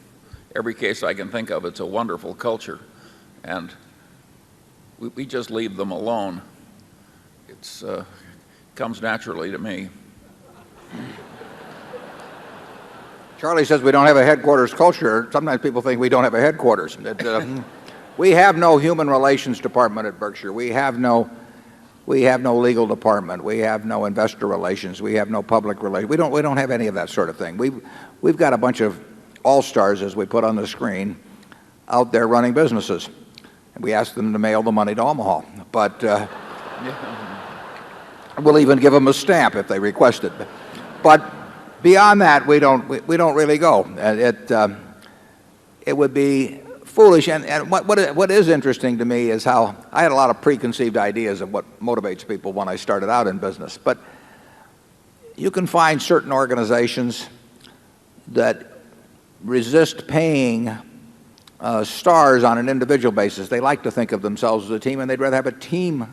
every case I can think of, it's a wonderful culture, and we just leave them alone. It comes naturally to me. Charlie says we don't have a headquarters culture. Sometimes people think we don't have a headquarters. We have no human relations department at Berkshire. We have no legal department. We have no investor relations. We have no public relations. We don't have any of that sort of thing. We've got a bunch of all-stars, as we put on the screen, out there running businesses. And we ask them to mail the money to Omaha. But we'll even give them a stamp if they request it. But beyond that, we don't really go. It would be foolish. And what is interesting to me is how I had a lot of preconceived ideas of what motivates people when I started out in business. But you can find certain organizations that resist paying stars on an individual basis. They like to think of themselves as a team, and they'd rather have a team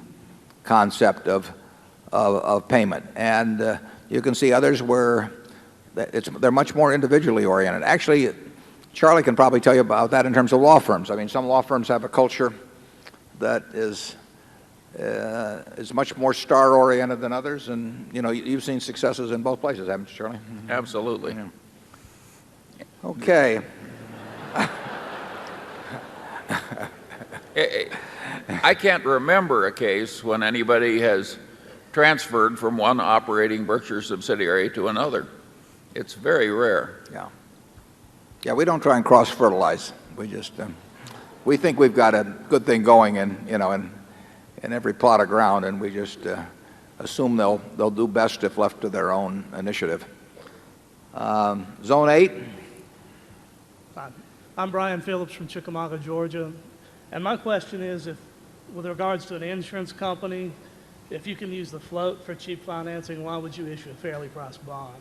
concept of payment. And you can see others where they're much more individually oriented. Actually, Charlie can probably tell you about that in terms of law firms. I mean, some law firms have a culture that is much more star-oriented than others, and you've seen successes in both places, haven't you, Charlie? Absolutely. Yeah. Okay. I can't remember a case when anybody has transferred from one operating Berkshire subsidiary to another. It's very rare. Yeah. Yeah, we don't try and cross-fertilize. We just, we think we've got a good thing going in every plot of ground, and we just assume they'll do best if left to their own initiative. Zone 8. I'm Brian Phillips from Chickamauga, Georgia. And my question is, with regards to an insurance company, if you can use the float for cheap financing, why would you issue a fairly priced bond?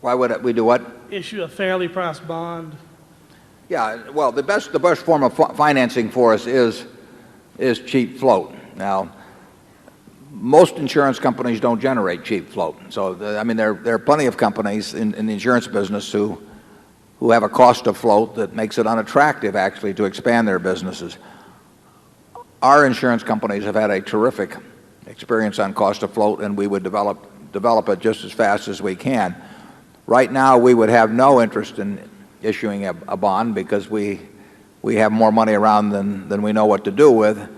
Why would we do what? Issue a fairly priced bond. Yeah, well, the best form of financing for us is cheap float. Now, most insurance companies don't generate cheap float. So, I mean, there are plenty of companies in the insurance business who have a cost of float that makes it unattractive, actually, to expand their businesses. Our insurance companies have had a terrific experience on cost of float, and we would develop it just as fast as we can. Right now, we would have no interest in issuing a bond because we have more money around than we know what to do with,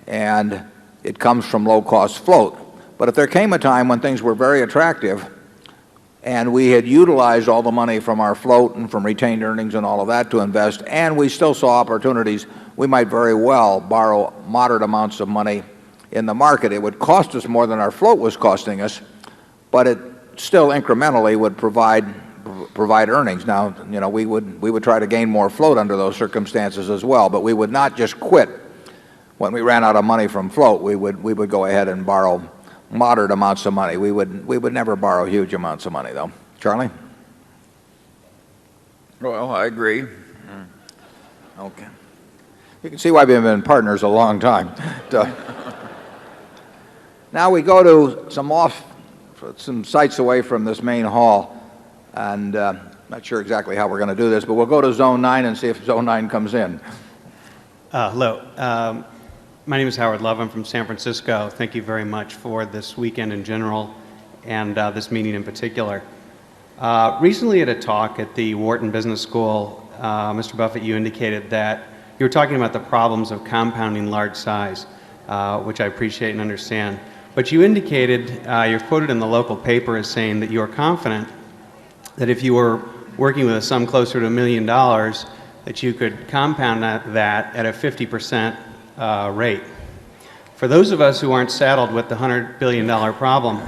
and it comes from low-cost float. But if there came a time when things were very attractive and we had utilized all the money from our float and from retained earnings and all of that to invest, and we still saw opportunities, we might very well borrow moderate amounts of money in the market. It would cost us more than our float was costing us, but it still incrementally would provide earnings. Now, we would try to gain more float under those circumstances as well, but we would not just quit when we ran out of money from float. We would go ahead and borrow moderate amounts of money. We would never borrow huge amounts of money, though. Charlie? Well, I agree. Okay. You can see why we've been partners a long time. Now we go to some sites away from this main hall, and not sure exactly how we're going to do this, but we'll go to Zone 9 and see if Zone 9 comes in. Hello. My name is Howard Love. I'm from San Francisco. Thank you very much for this weekend in general and this meeting in particular. Recently at a talk at the Wharton Business School, Mr. Buffett, you indicated that you were talking about the problems of compounding large size, which I appreciate and understand. But you indicated, you're quoted in the local paper as saying that you are confident that if you were working with a sum closer to $1 million, that you could compound that at a 50% rate. For those of us who aren't saddled with the $100 billion problem,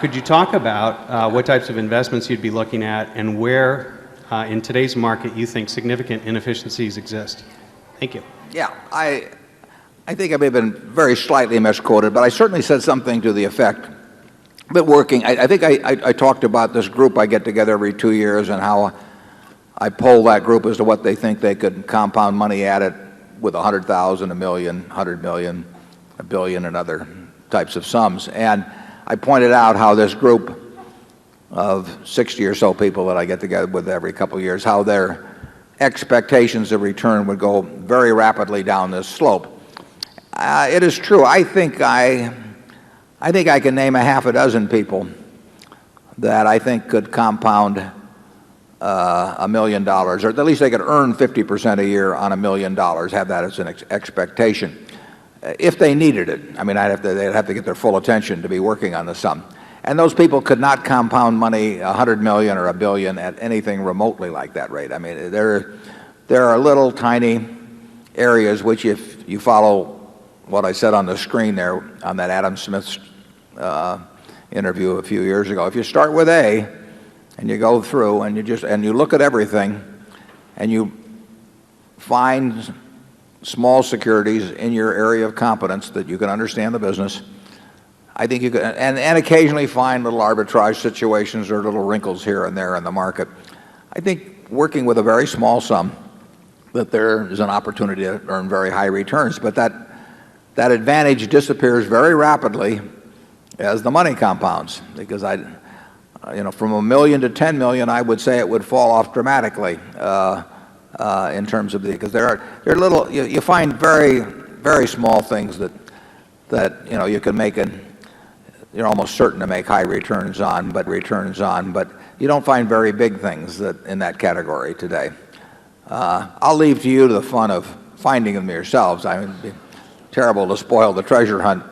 could you talk about what types of investments you'd be looking at and where in today's market you think significant inefficiencies exist? Thank you. Yeah, I think I may have been very slightly misquoted, but I certainly said something to the effect that working, I think I talked about this group I get together every 2 years and how I poll that group as to what they think they could compound money at it with 100,000, a million, 100 million, a billion, and other types of sums. And I pointed out how this group of 60 or so people that I get together with every couple of years, how their expectations of return would go very rapidly down this slope. It is true. I think I can name a half a dozen people that I think could compound $1 million, or at least they could earn 50% a year on $1 million, have that as an expectation, if they needed it. I mean, they'd have to get their full attention to be working on the sum. And those people could not compound money, 100 million or a billion, at anything remotely like that rate. I mean, there are little tiny areas which, if you follow what I said on the screen there on that Adam Smith interview a few years ago, if you start with A and you go through and you look at everything and you find small securities in your area of competence that you can understand the business, I think you could, and occasionally find little arbitrage situations or little wrinkles here and there in the market. I think working with a very small sum, that there is an opportunity to earn very high returns, but that advantage disappears very rapidly as the money compounds, because from $1 million to $10 million, I would say it would fall off dramatically in terms of because there are little, you find very, very small things that you can make, and you're almost certain to make high returns on, but you don't find very big things in that category today. I'll leave to you the fun of finding them yourselves. I mean, it'd be terrible to spoil the treasure hunt.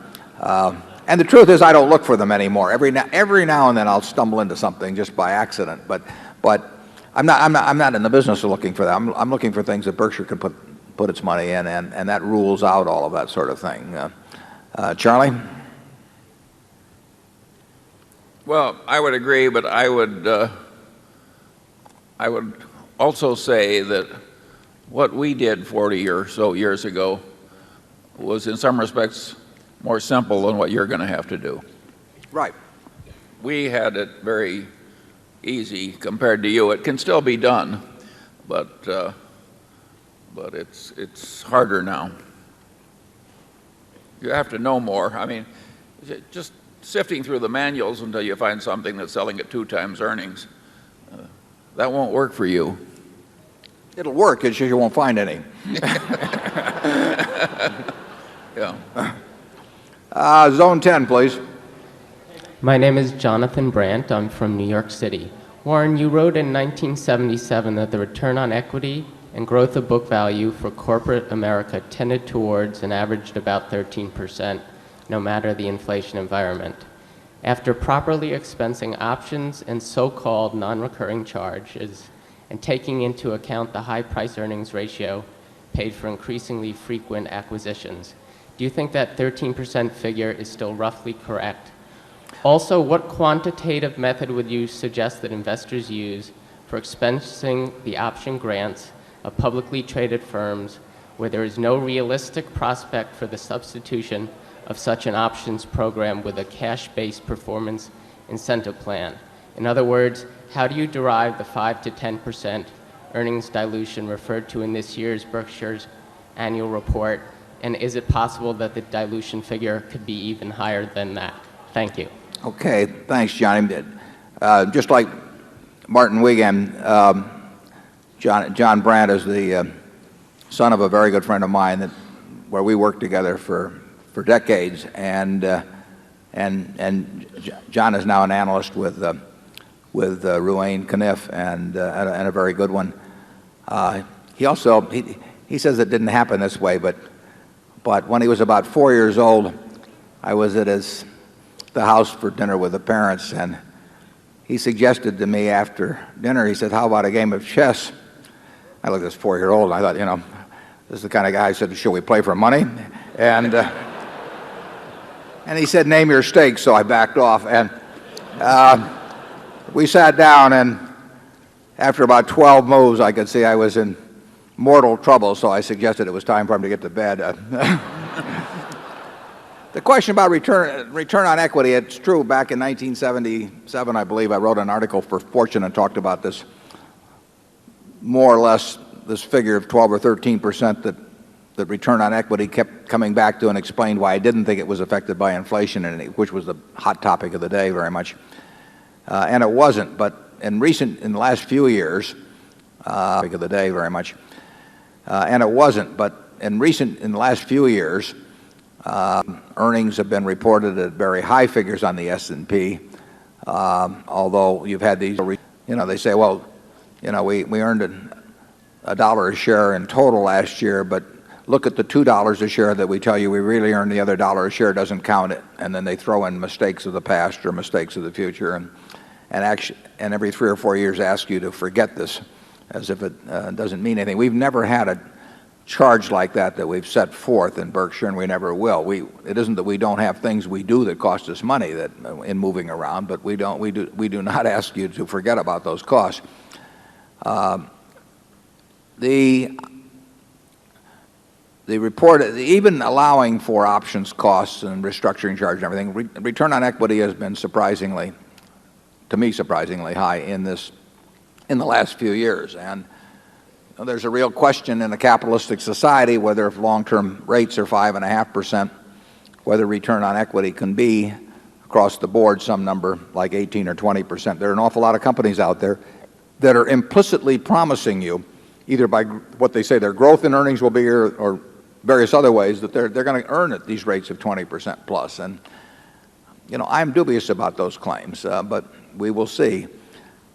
And the truth is, I don't look for them anymore. Every now and then I'll stumble into something just by accident. But I'm not in the business of looking for that. I'm looking for things that Berkshire can put its money in, and that rules out all of that sort of thing. Charlie? Well, I would agree, but I would also say that what we did 40 or so years ago was in some respects more simple than what you're going to have to do. Right. We had it very easy compared to you. It can still be done, but it's harder now. You have to know more. I mean, just sifting through the manuals until you find something that's selling at 2 times earnings, that won't work for you. It'll work, it's just you won't find any. Yeah. Zone 10, please. My name is Jonathan Brandt. I'm from New York City. Warren, you wrote in 1977 that the return on equity and growth of book value for corporate America tended towards and averaged about 13%, no matter the inflation environment. After properly expensing options and so-called non-recurring charges, and taking into account the high price-earnings ratio paid for increasingly frequent acquisitions, do you think that 13% figure is still roughly correct? Also, what quantitative method would you suggest that investors use for expensing the option grants of publicly traded firms where there is no realistic prospect for the substitution of such an options program with a cash-based performance incentive plan? In other words, how do you derive the 5 to 10% earnings dilution referred to in this year's Berkshire's annual report? And is it possible that the dilution figure could be even higher than that? Thank you. Okay, thanks, Johnny. Just like Martin Wiegand, John Brandt is the son of a very good friend of mine where we worked together for decades, and John is now an analyst with Ruane Cunniff and a very good one. He says it didn't happen this way, but when he was about 4 years old, I was at the house for dinner with the parents, and he suggested to me after dinner, he said, "How about a game of chess?" I looked at this 4-year-old, and I thought, this is the kind of guy who said, "Should we play for money?" And he said, "Name your stakes," so I backed off. And we sat down, and after about 12 moves, I could see I was in mortal trouble, so I suggested it was time for him to get to bed. The question about return on equity, it's true. Back in 1977, I believe, I wrote an article for Fortune and talked about this, more or less, this figure of 12 or 13% that return on equity kept coming back to, and explained why I didn't think it was affected by inflation, which was the hot topic of the day very much. And it wasn't, but in the last few years, of the day very much. And it wasn't, but in the last few years, earnings have been reported at very high figures on the S&P, although you've had these, they say, well, we earned $1 a share in total last year, but look at the $2 a share that we tell you we really earned. The other $1 a share doesn't count it. And then they throw in mistakes of the past or mistakes of the future, and every 3 or 4 years ask you to forget this as if it doesn't mean anything. We've never had a charge like that we've set forth in Berkshire, and we never will. It isn't that we don't have things we do that cost us money in moving around, but we do not ask you to forget about those costs. The report, even allowing for options costs and restructuring charge and everything, return on equity has been surprisingly high in the last few years. And there's a real question in a capitalistic society whether, if long-term rates are 5.5%, whether return on equity can be across the board some number like 18 or 20%. There are an awful lot of companies out there that are implicitly promising you, either by what they say their growth in earnings will be or various other ways, that they're going to earn at these rates of 20% plus. And I'm dubious about those claims, but we will see.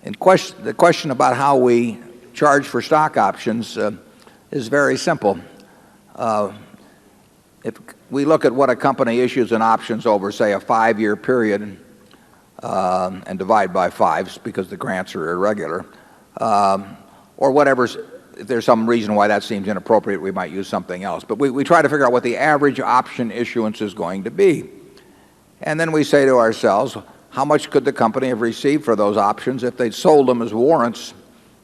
The question about how we charge for stock options is very simple. if we look at what a company issues in options over, say, a 5-year period, and divide by 5 because the grants are irregular, or whatever's, if there's some reason why that seems inappropriate, we might use something else. But we try to figure out what the average option issuance is going to be. And then we say to ourselves, how much could the company have received for those options if they'd sold them as warrants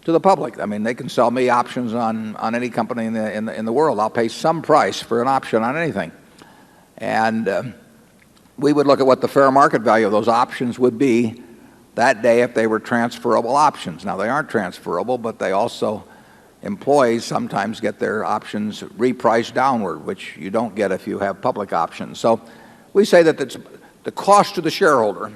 to the public? I mean, they can sell me options on any company in the world. I'll pay some price for an option on anything. And we would look at what the fair market value of those options would be that day if they were transferable options. Now, they aren't transferable, but they also, employees sometimes get their options repriced downward, which you don't get if you have public options. So we say that the cost to the shareholder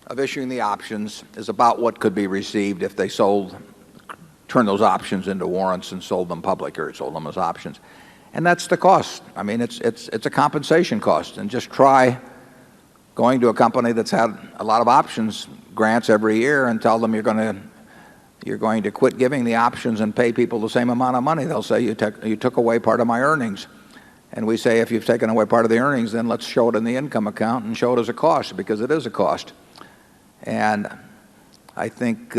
of issuing the options is about what could be received if they turned those options into warrants and sold them public or sold them as options. And that's the cost. I mean, it's a compensation cost. And just try going to a company that's had a lot of options grants every year and tell them you're going to quit giving the options and pay people the same amount of money. They'll say you took away part of my earnings. And we say if you've taken away part of the earnings, then let's show it in the income account and show it as a cost, because it is a cost. And I think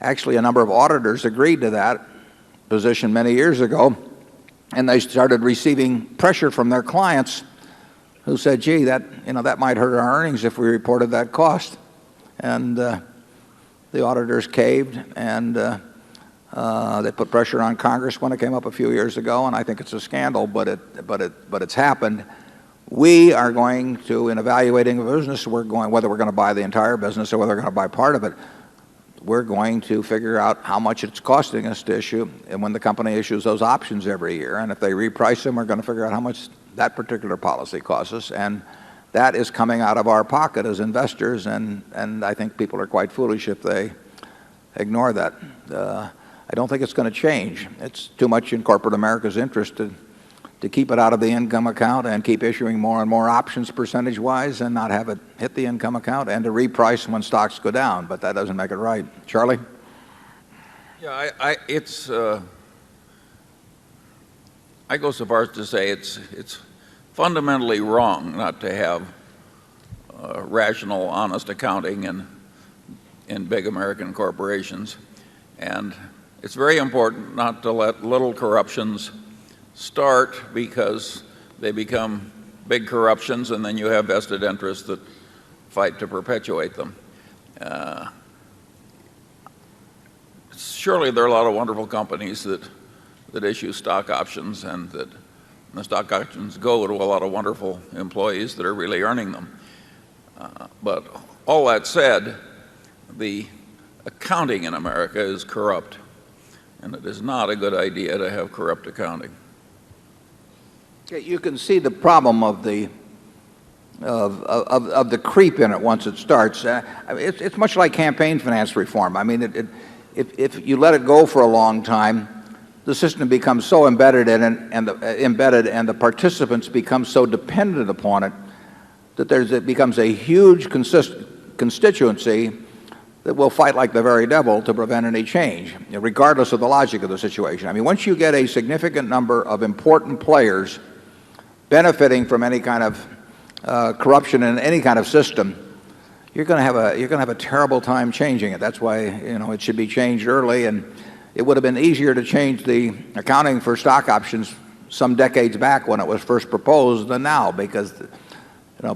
actually a number of auditors agreed to that position many years ago, and they started receiving pressure from their clients who said, gee, that might hurt our earnings if we reported that cost. And the auditors caved, and they put pressure on Congress when it came up a few years ago, and I think it's a scandal, but it's happened. We are going to, in evaluating a business, whether we're going to buy the entire business or whether we're going to buy part of it, we're going to figure out how much it's costing us to issue, and when the company issues those options every year, and if they reprice them, we're going to figure out how much that particular policy costs us, and that is coming out of our pocket as investors, and I think people are quite foolish if they ignore that. I don't think it's going to change. It's too much in corporate America's interest to keep it out of the income account and keep issuing more and more options percentage-wise and not have it hit the income account, and to reprice when stocks go down, but that doesn't make it right. Charlie? Yeah, I go so far as to say it's fundamentally wrong not to have rational, honest accounting in big American corporations. And it's very important not to let little corruptions start because they become big corruptions, and then you have vested interests that fight to perpetuate them. Surely there are a lot of wonderful companies that issue stock options, and that the stock options go to a lot of wonderful employees that are really earning them. But all that said, the accounting in America is corrupt, and it is not a good idea to have corrupt accounting. You can see the problem of the creep in it once it starts. It's much like campaign finance reform. I mean, if you let it go for a long time, the system becomes so embedded in it, and the participants become so dependent upon it that it becomes a huge constituency that will fight like the very devil to prevent any change, regardless of the logic of the situation. I mean, once you get a significant number of important players benefiting from any kind of corruption in any kind of system, you're going to have a terrible time changing it. That's why it should be changed early, and it would have been easier to change the accounting for stock options some decades back when it was first proposed than now, because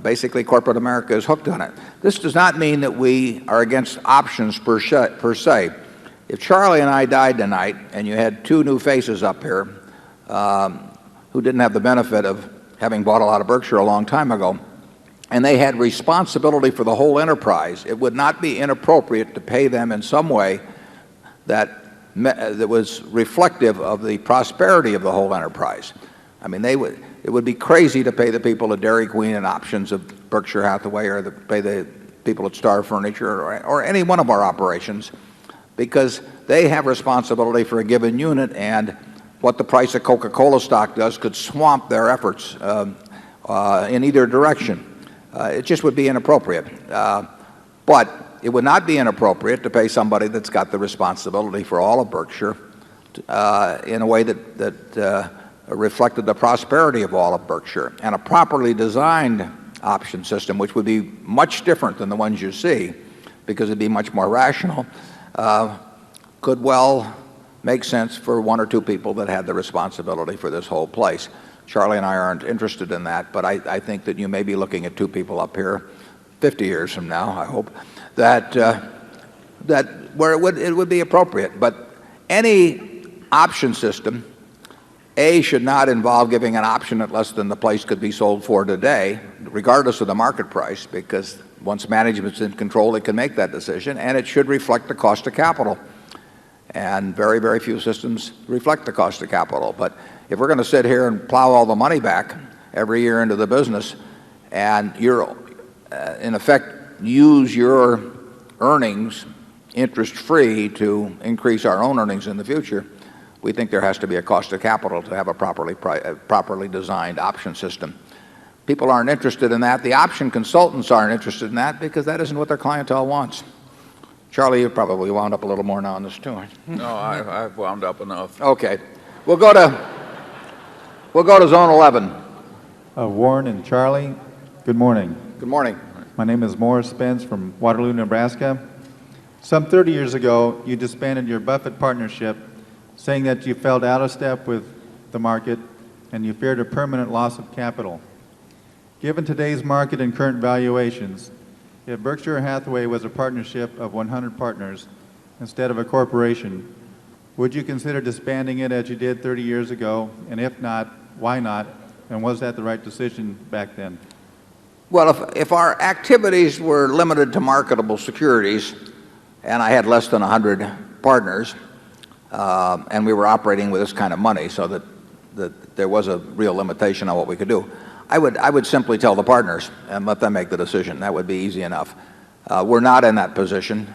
basically corporate America is hooked on it. This does not mean that we are against options per se. If Charlie and I died tonight, and you had two new faces up here who didn't have the benefit of having bought a lot of Berkshire a long time ago, and they had responsibility for the whole enterprise, it would not be inappropriate to pay them in some way that was reflective of the prosperity of the whole enterprise. I mean, it would be crazy to pay the people at Dairy Queen in options of Berkshire Hathaway, or to pay the people at Star Furniture, or any one of our operations, because they have responsibility for a given unit, and what the price of Coca-Cola stock does could swamp their efforts in either direction. It just would be inappropriate. But it would not be inappropriate to pay somebody that's got the responsibility for all of Berkshire in a way that reflected the prosperity of all of Berkshire. And a properly designed option system, which would be much different than the ones you see, because it'd be much more rational, could well make sense for one or two people that had the responsibility for this whole place. Charlie and I aren't interested in that, but I think that you may be looking at two people up here 50 years from now, I hope, that where it would be appropriate. But any option system, A, should not involve giving an option at less than the place could be sold for today, regardless of the market price, because once management's in control, it can make that decision, and it should reflect the cost of capital. And very, very few systems reflect the cost of capital. But if we're going to sit here and plow all the money back every year into the business, and you're, in effect, use your earnings interest-free to increase our own earnings in the future, we think there has to be a cost of capital to have a properly designed option system. People aren't interested in that. The option consultants aren't interested in that because that isn't what their clientele wants. Charlie, you probably wound up a little more now on this too. No, I've wound up enough. Okay. We'll go to zone 11. Warren and Charlie, good morning. Good morning. My name is Morris Spence from Waterloo, Nebraska. Some 30 years ago, you disbanded your Buffett partnership, saying that you felt out of step with the market and you feared a permanent loss of capital. Given today's market and current valuations, if Berkshire Hathaway was a partnership of 100 partners instead of a corporation, would you consider disbanding it as you did 30 years ago? And if not, why not? And was that the right decision back then? Well, if our activities were limited to marketable securities and I had less than 100 partners, and we were operating with this kind of money so that there was a real limitation on what we could do, I would simply tell the partners and let them make the decision. That would be easy enough. We're not in that position.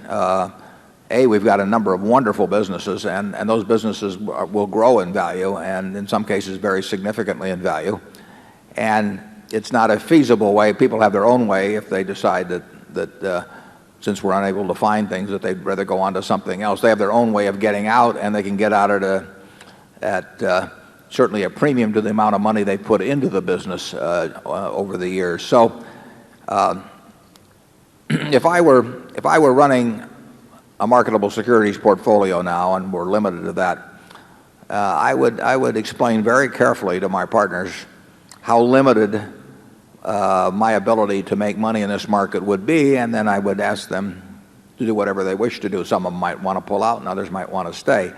We've got a number of wonderful businesses, and those businesses will grow in value, and in some cases very significantly in value. And it's not a feasible way. People have their own way if they decide that since we're unable to find things, that they'd rather go on to something else. They have their own way of getting out, and they can get out at certainly a premium to the amount of money they put into the business over the years. So if I were running a marketable securities portfolio now, and we're limited to that, I would explain very carefully to my partners how limited my ability to make money in this market would be, and then I would ask them to do whatever they wish to do. Some of them might want to pull out, and others might want to stay.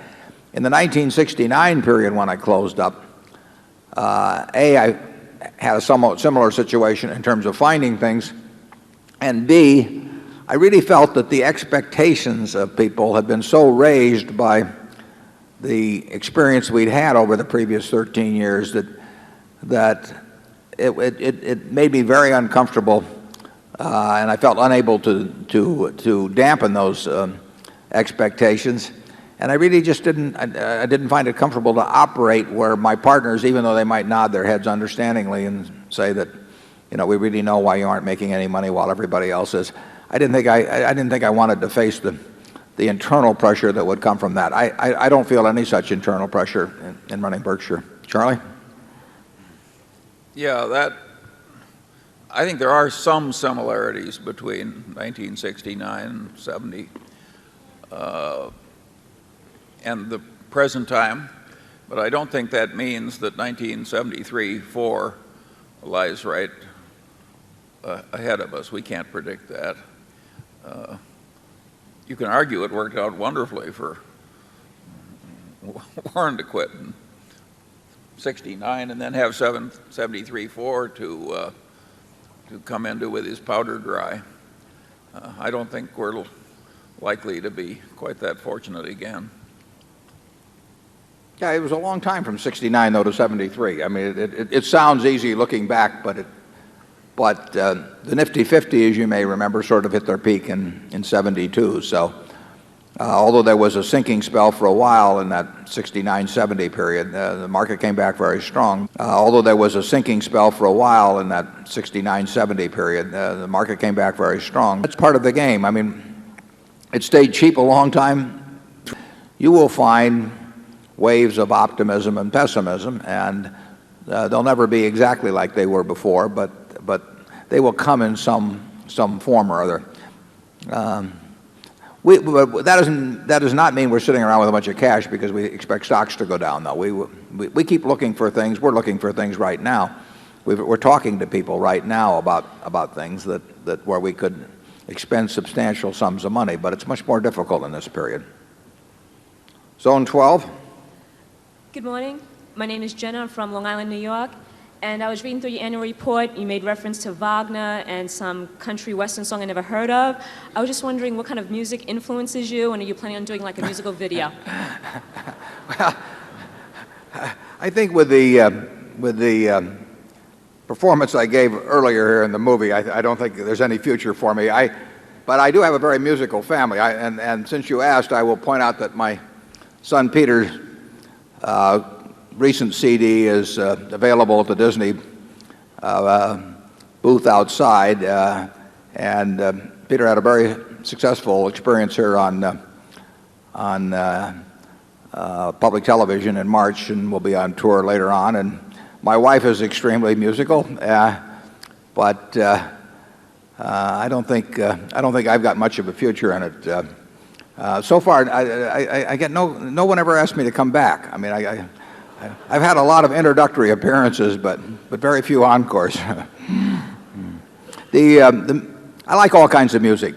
In the 1969 period when I closed up, I had a somewhat similar situation in terms of finding things, and B, I really felt that the expectations of people had been so raised by the experience we'd had over the previous 13 years that it made me very uncomfortable, and I felt unable to dampen those expectations. And I really just didn't find it comfortable to operate where my partners, even though they might nod their heads understandingly and say that, we really know why you aren't making any money while everybody else is. I didn't think I wanted to face the internal pressure that would come from that. I don't feel any such internal pressure in running Berkshire. Charlie? Yeah, I think there are some similarities between 1969 and 70 and the present time, but I don't think that means that 1973-4 lies right ahead of us. We can't predict that. You can argue it worked out wonderfully for Warren to quit in 69 and then have 73-4 to come into with his powder dry. I don't think we're likely to be quite that fortunate again. Yeah, it was a long time from 69 though to 73. I mean, it sounds easy looking back, but the Nifty 50, as you may remember, sort of hit their peak in 72. So although there was a sinking spell for a while in that 69-70 period, the market came back very strong. Although there was a sinking spell for a while in that 69-70 period, the market came back very strong. That's part of the game. I mean, it stayed cheap a long time. You will find waves of optimism and pessimism, and they'll never be exactly like they were before, but they will come in some form or other. But that does not mean we're sitting around with a bunch of cash because we expect stocks to go down, though. We keep looking for things. We're looking for things right now. We're talking to people right now about things that where we could expend substantial sums of money, but it's much more difficult in this period. Zone 12. Good morning. My name is Jenna. I'm from Long Island, New York. And I was reading through your annual report. You made reference to Wagner and some country western song I never heard of. I was just wondering what kind of music influences you, and are you planning on doing like a musical video? Well, I think with the performance I gave earlier here in the movie, I don't think there's any future for me. But I do have a very musical family. And since you asked, I will point out that my son Peter's recent CD is available at the Disney booth outside, and Peter had a very successful experience here on public television in March, and will be on tour later on. And my wife is extremely musical, but I don't think I've got much of a future in it. So far, I get no one ever asked me to come back. I mean, I've had a lot of introductory appearances, but very few encores. I like all kinds of music.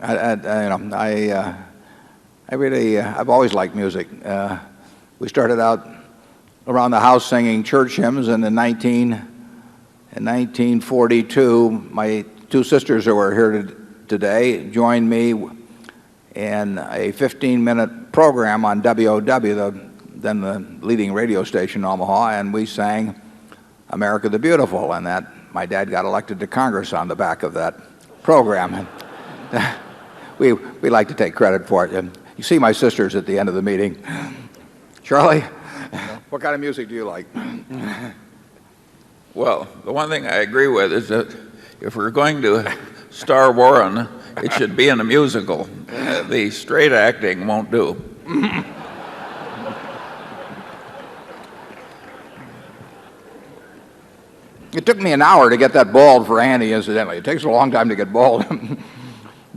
I've always liked music. We started out around the house singing church hymns, and in 1942, my two sisters who are here today joined me in a 15-minute program on WOW, then the leading radio station in Omaha, and we sang America the Beautiful, and that my dad got elected to Congress on the back of that program. We like to take credit for it. And you see my sisters at the end of the meeting. Charlie, what kind of music do you like? Well, the one thing I agree with is that if we're going to star Warren, it should be in a musical. The straight acting won't do. It took me an hour to get that bald for Andy, incidentally. It takes a long time to get bald.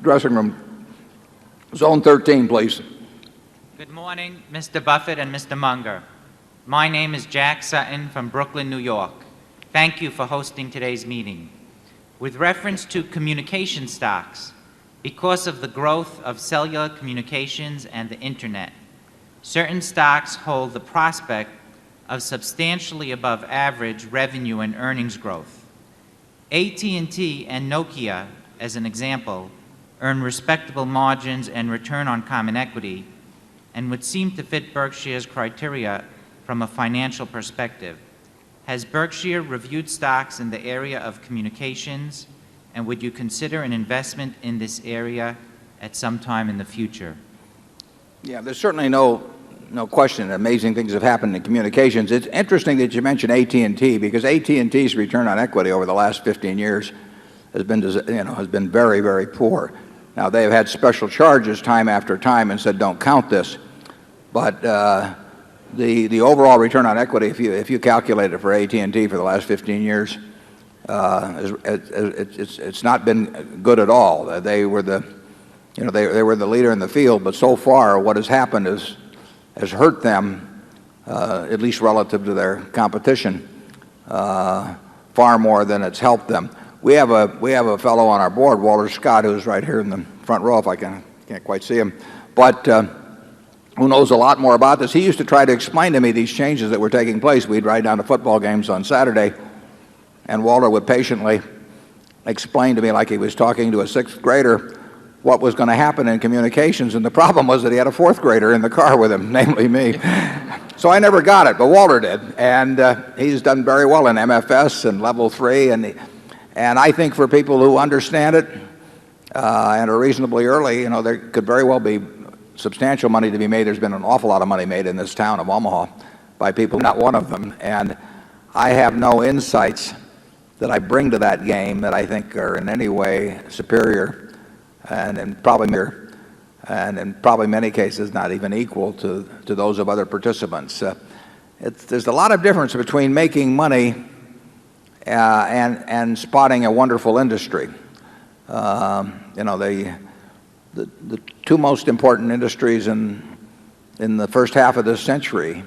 Dressing room. Zone 13, please. Good morning, Mr. Buffett and Mr. Munger. My name is Jack Sutton from Brooklyn, New York. Thank you for hosting today's meeting. With reference to communication stocks, because of the growth of cellular communications and the internet, certain stocks hold the prospect of substantially above average revenue and earnings growth. AT&T and Nokia, as an example, earn respectable margins and return on common equity, and would seem to fit Berkshire's criteria from a financial perspective. Has Berkshire reviewed stocks in the area of communications, and would you consider an investment in this area at some time in the future? Yeah, there's certainly no question that amazing things have happened in communications. It's interesting that you mentioned AT&T, because AT&T's return on equity over the last 15 years has been very, very poor. Now, they've had special charges time after time and said don't count this, but the overall return on equity, if you calculate it for AT&T for the last 15 years, it's not been good at all. They were the leader in the field, but so far what has happened has hurt them, at least relative to their competition, far more than it's helped them. We have a fellow on our board, Walter Scott, who's right here in the front row, if I can't quite see him, but who knows a lot more about this. He used to try to explain to me these changes that were taking place. We'd ride down to football games on Saturday, and Walter would patiently explain to me, like he was talking to a sixth grader, what was going to happen in communications. And the problem was that he had a fourth grader in the car with him, namely me. So I never got it, but Walter did. And he's done very well in MFS and Level 3. And I think for people who understand it and are reasonably early, there could very well be substantial money to be made. There's been an awful lot of money made in this town of Omaha by people, not one of them. And I have no insights that I bring to that game that I think are in any way superior and probably and in probably many cases not even equal to those of other participants. There's a lot of difference between making money and spotting a wonderful industry. The two most important industries in the first half of this century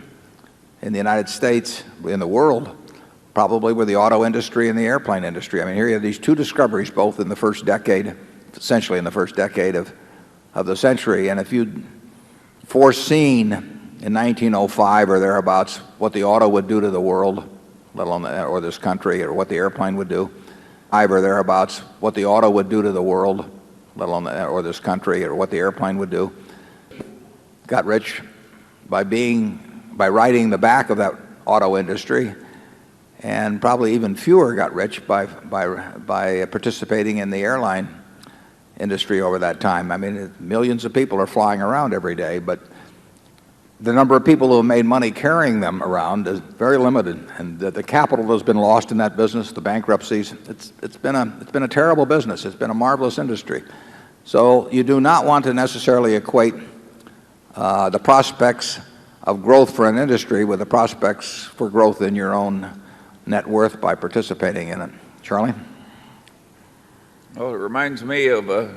in the United States, in the world, probably were the auto industry and the airplane industry. I mean, here you have these two discoveries both in the first decade, essentially in the first decade of the century. And if you'd foreseen in 1905 or thereabouts what the auto would do to the world, let alone or this country, or what the airplane would do, or thereabouts what the auto would do to the world, let alone or this country, or what the airplane would do, got rich by riding the back of that auto industry, and probably even fewer got rich by participating in the airline industry over that time. I mean, millions of people are flying around every day, but the number of people who have made money carrying them around is very limited, and the capital that's been lost in that business, the bankruptcies, it's been a terrible business. It's been a marvelous industry. So you do not want to necessarily equate the prospects of growth for an industry with the prospects for growth in your own net worth by participating in it. Charlie? Well, it reminds me of a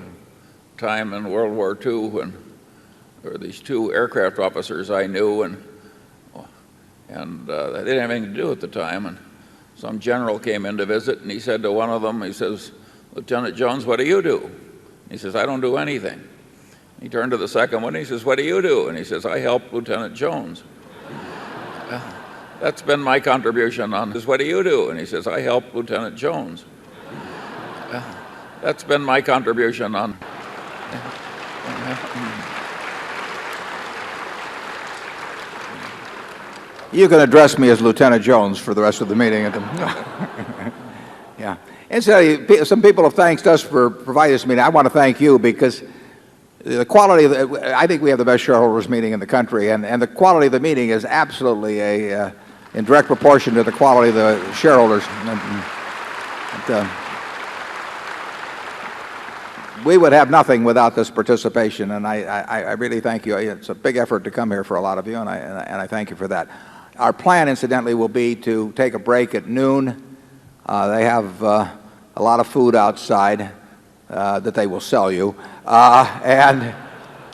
time in World War II when there were these two aircraft officers I knew, and they didn't have anything to do at the time. And some general came in to visit, and he said to one of them, he says, "Lieutenant Jones, what do you do?" He says, "I don't do anything." He turned to the second one, and he says, "What do you do?" And he says, "I help Lieutenant Jones." That's been my contribution on this. "What do you do?" And he says, "I help Lieutenant Jones." That's been my contribution on. You can address me as Lieutenant Jones for the rest of the meeting. Yeah. Incidentally, some people have thanked us for providing this meeting. I want to thank you because the quality of I think we have the best shareholders meeting in the country, and the quality of the meeting is absolutely in direct proportion to the quality of the shareholders. We would have nothing without this participation, and I really thank you. It's a big effort to come here for a lot of you, and I thank you for that. Our plan, incidentally, will be to take a break at noon. They have a lot of food outside that they will sell you, and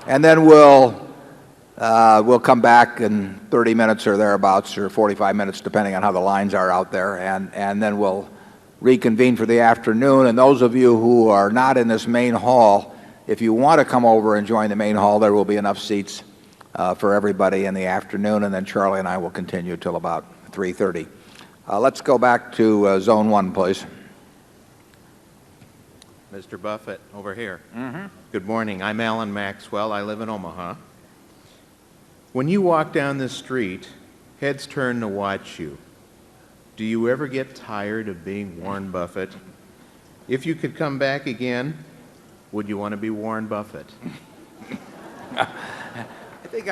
then we'll come back in 30 minutes or thereabouts, or 45 minutes, depending on how the lines are out there, and then we'll reconvene for the afternoon. And those of you who are not in this main hall, if you want to come over and join the main hall, there will be enough seats for everybody in the afternoon, and then Charlie and I will continue till about 3:30. Let's go back to Zone 1, please. Mr. Buffett, over here. Good morning. I'm Alan Maxwell. I live in Omaha. When you walk down the street, heads turn to watch you. Do you ever get tired of being Warren Buffett? If you could come back again, would you want to be Warren Buffett? I think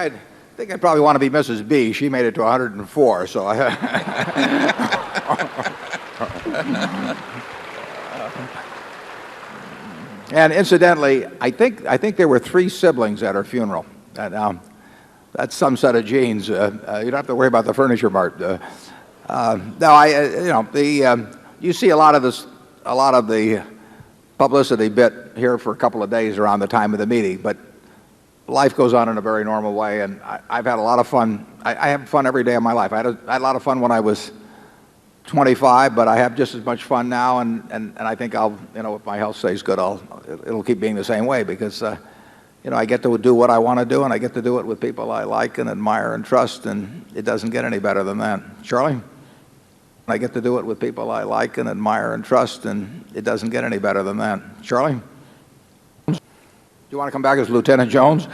I'd probably want to be Mrs. B. She made it to 104, so And incidentally, I think there were 3 siblings at her funeral. That's some set of genes. You don't have to worry about the furniture mart. You see a lot of the publicity bit here for a couple of days around the time of the meeting, but life goes on in a very normal way, and I've had a lot of fun. I have fun every day of my life. I had a lot of fun when I was 25, but I have just as much fun now, and I think if my health stays good, it'll keep being the same way, because I get to do what I want to do, and I get to do it with people I like and admire and trust, and it doesn't get any better than that. Charlie? I get to do it with people I like and admire and trust, and it doesn't get any better than that. Charlie? Do you want to come back as Lieutenant Jones?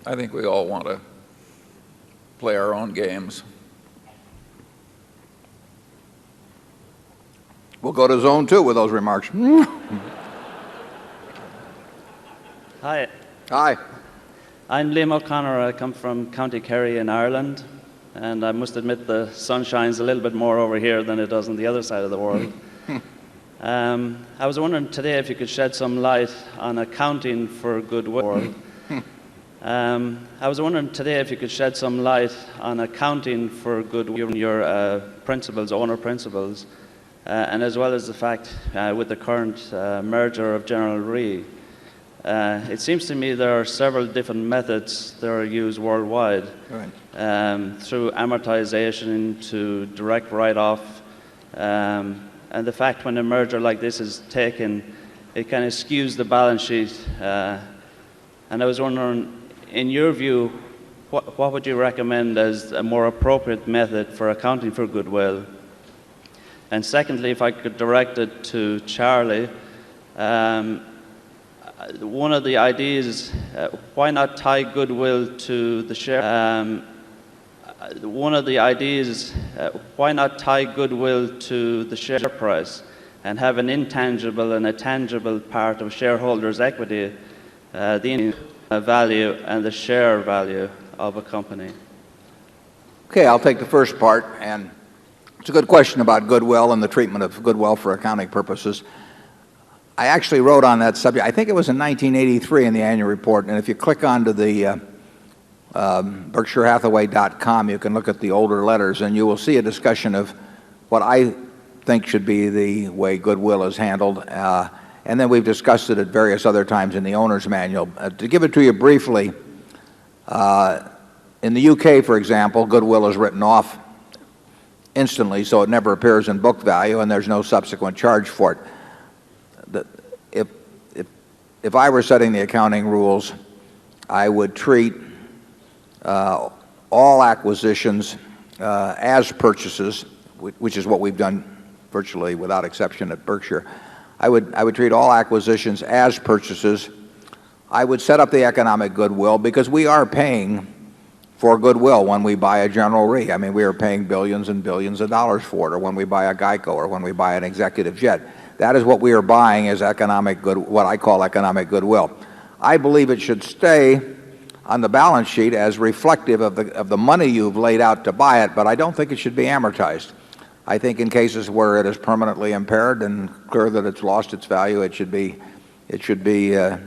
I think we all want to play our own games. We'll go to Zone 2 with those remarks. Hi. Hi. I'm Liam O'Connor. I come from County Kerry in Ireland, and I must admit the sun shines a little bit more over here than it does on the other side of the world. I was wondering today if you could shed some light on accounting for goodwill. I was wondering today if you could shed some light on accounting for goodwill, given your principles, owner principles, and as well as the fact with the current merger of General Re. It seems to me there are several different methods that are used worldwide, through amortization to direct write-off, and the fact when a merger like this is taken, it kind of skews the balance sheet. And I was wondering, in your view, what would you recommend as a more appropriate method for accounting for goodwill? And secondly, if I could direct it to Charlie, one of the ideas, why not tie goodwill to the share? One of the ideas, why not tie goodwill to the share price and have an intangible and a tangible part of shareholders' equity, the value and the share value of a company? Okay, I'll take the first part, and it's a good question about goodwill and the treatment of goodwill for accounting purposes. I actually wrote on that subject, I think it was in 1983 in the annual report, and if you click onto the BerkshireHathaway.com, you can look at the older letters, and you will see a discussion of what I think should be the way goodwill is handled. And then we've discussed it at various other times in the owner's manual. To give it to you briefly, in the UK, for example, goodwill is written off instantly, so it never appears in book value, and there's no subsequent charge for it. If I were setting the accounting rules, I would treat all acquisitions as purchases, which is what we've done virtually without exception at Berkshire. I would treat all acquisitions as purchases. I would set up the economic goodwill, because we are paying for goodwill when we buy a General Re. I mean, we are paying billions and billions of dollars for it, or when we buy a Geico, or when we buy an executive jet. That is what we are buying as economic good, what I call economic goodwill. I believe it should stay on the balance sheet as reflective of the money you've laid out to buy it, but I don't think it should be amortized. I think in cases where it is permanently impaired and clear that it's lost its value, it should be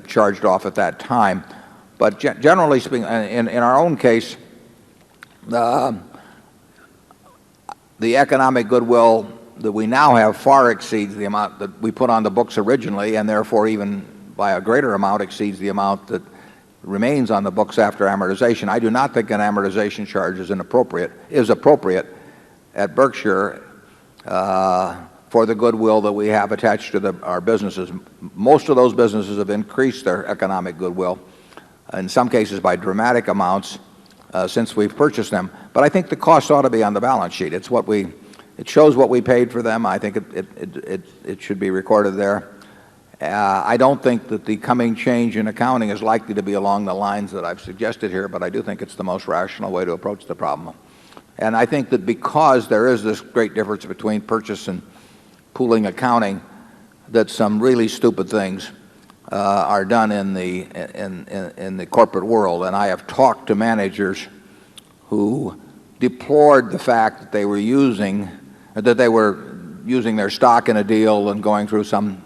charged off at that time. But generally speaking, in our own case, the economic goodwill that we now have far exceeds the amount that we put on the books originally, and therefore even by a greater amount exceeds the amount that remains on the books after amortization. I do not think an amortization charge is appropriate at Berkshire for the goodwill that we have attached to our businesses. Most of those businesses have increased their economic goodwill, in some cases by dramatic amounts, since we've purchased them. But I think the cost ought to be on the balance sheet. It shows what we paid for them. I think it should be recorded there. I don't think that the coming change in accounting is likely to be along the lines that I've suggested here, but I do think it's the most rational way to approach the problem. And I think that because there is this great difference between purchase and pooling accounting, that some really stupid things are done in the corporate world. And I have talked to managers who deplored the fact that they were using their stock in a deal and going through some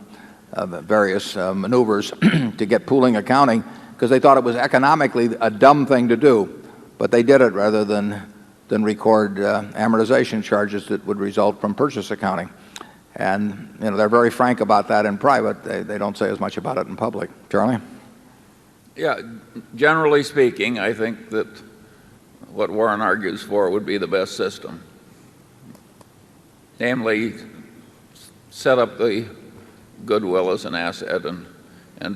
various maneuvers to get pooling accounting, because they thought it was economically a dumb thing to do, but they did it rather than record amortization charges that would result from purchase accounting. And they're very frank about that in private. They don't say as much about it in public. Charlie? Yeah, generally speaking, I think that what Warren argues for would be the best system. Namely, set up the goodwill as an asset and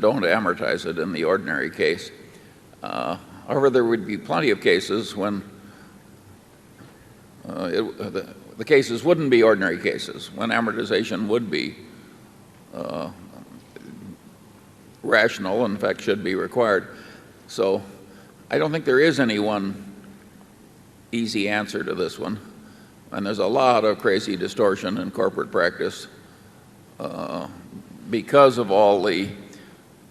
don't amortize it in the ordinary case. However, there would be plenty of cases when the cases wouldn't be ordinary cases, when amortization would be rational, in fact should be required. So I don't think there is any one easy answer to this one, and there's a lot of crazy distortion in corporate practice because of all the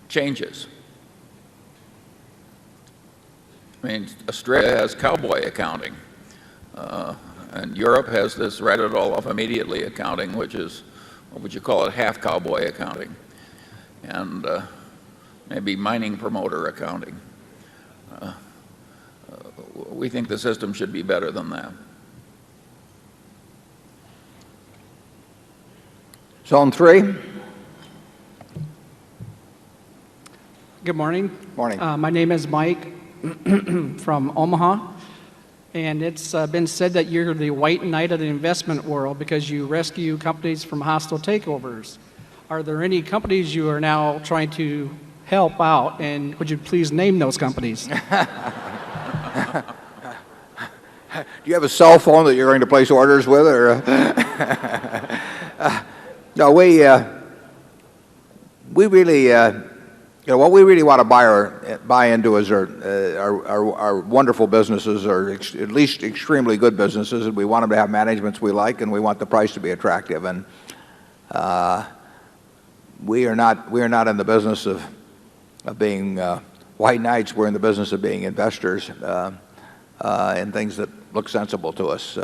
changes. I mean, Australia has cowboy accounting, and Europe has this write it all off immediately accounting, which is what would you call it, half cowboy accounting, and maybe mining promoter accounting. We think the system should be better than that. Zone 3. Good morning. Morning. My name is Mike from Omaha, and it's been said that you're the white knight of the investment world because you rescue companies from hostile takeovers. Are there any companies you are now trying to help out, and would you please name those companies? Do you have a cell phone that you're going to place orders with, or? No, we really, what we really want to buy into is our wonderful businesses, or at least extremely good businesses, and we want them to have managements we like, and we want the price to be attractive. And we are not in the business of being white knights. We're in the business of being investors in things that look sensible to us.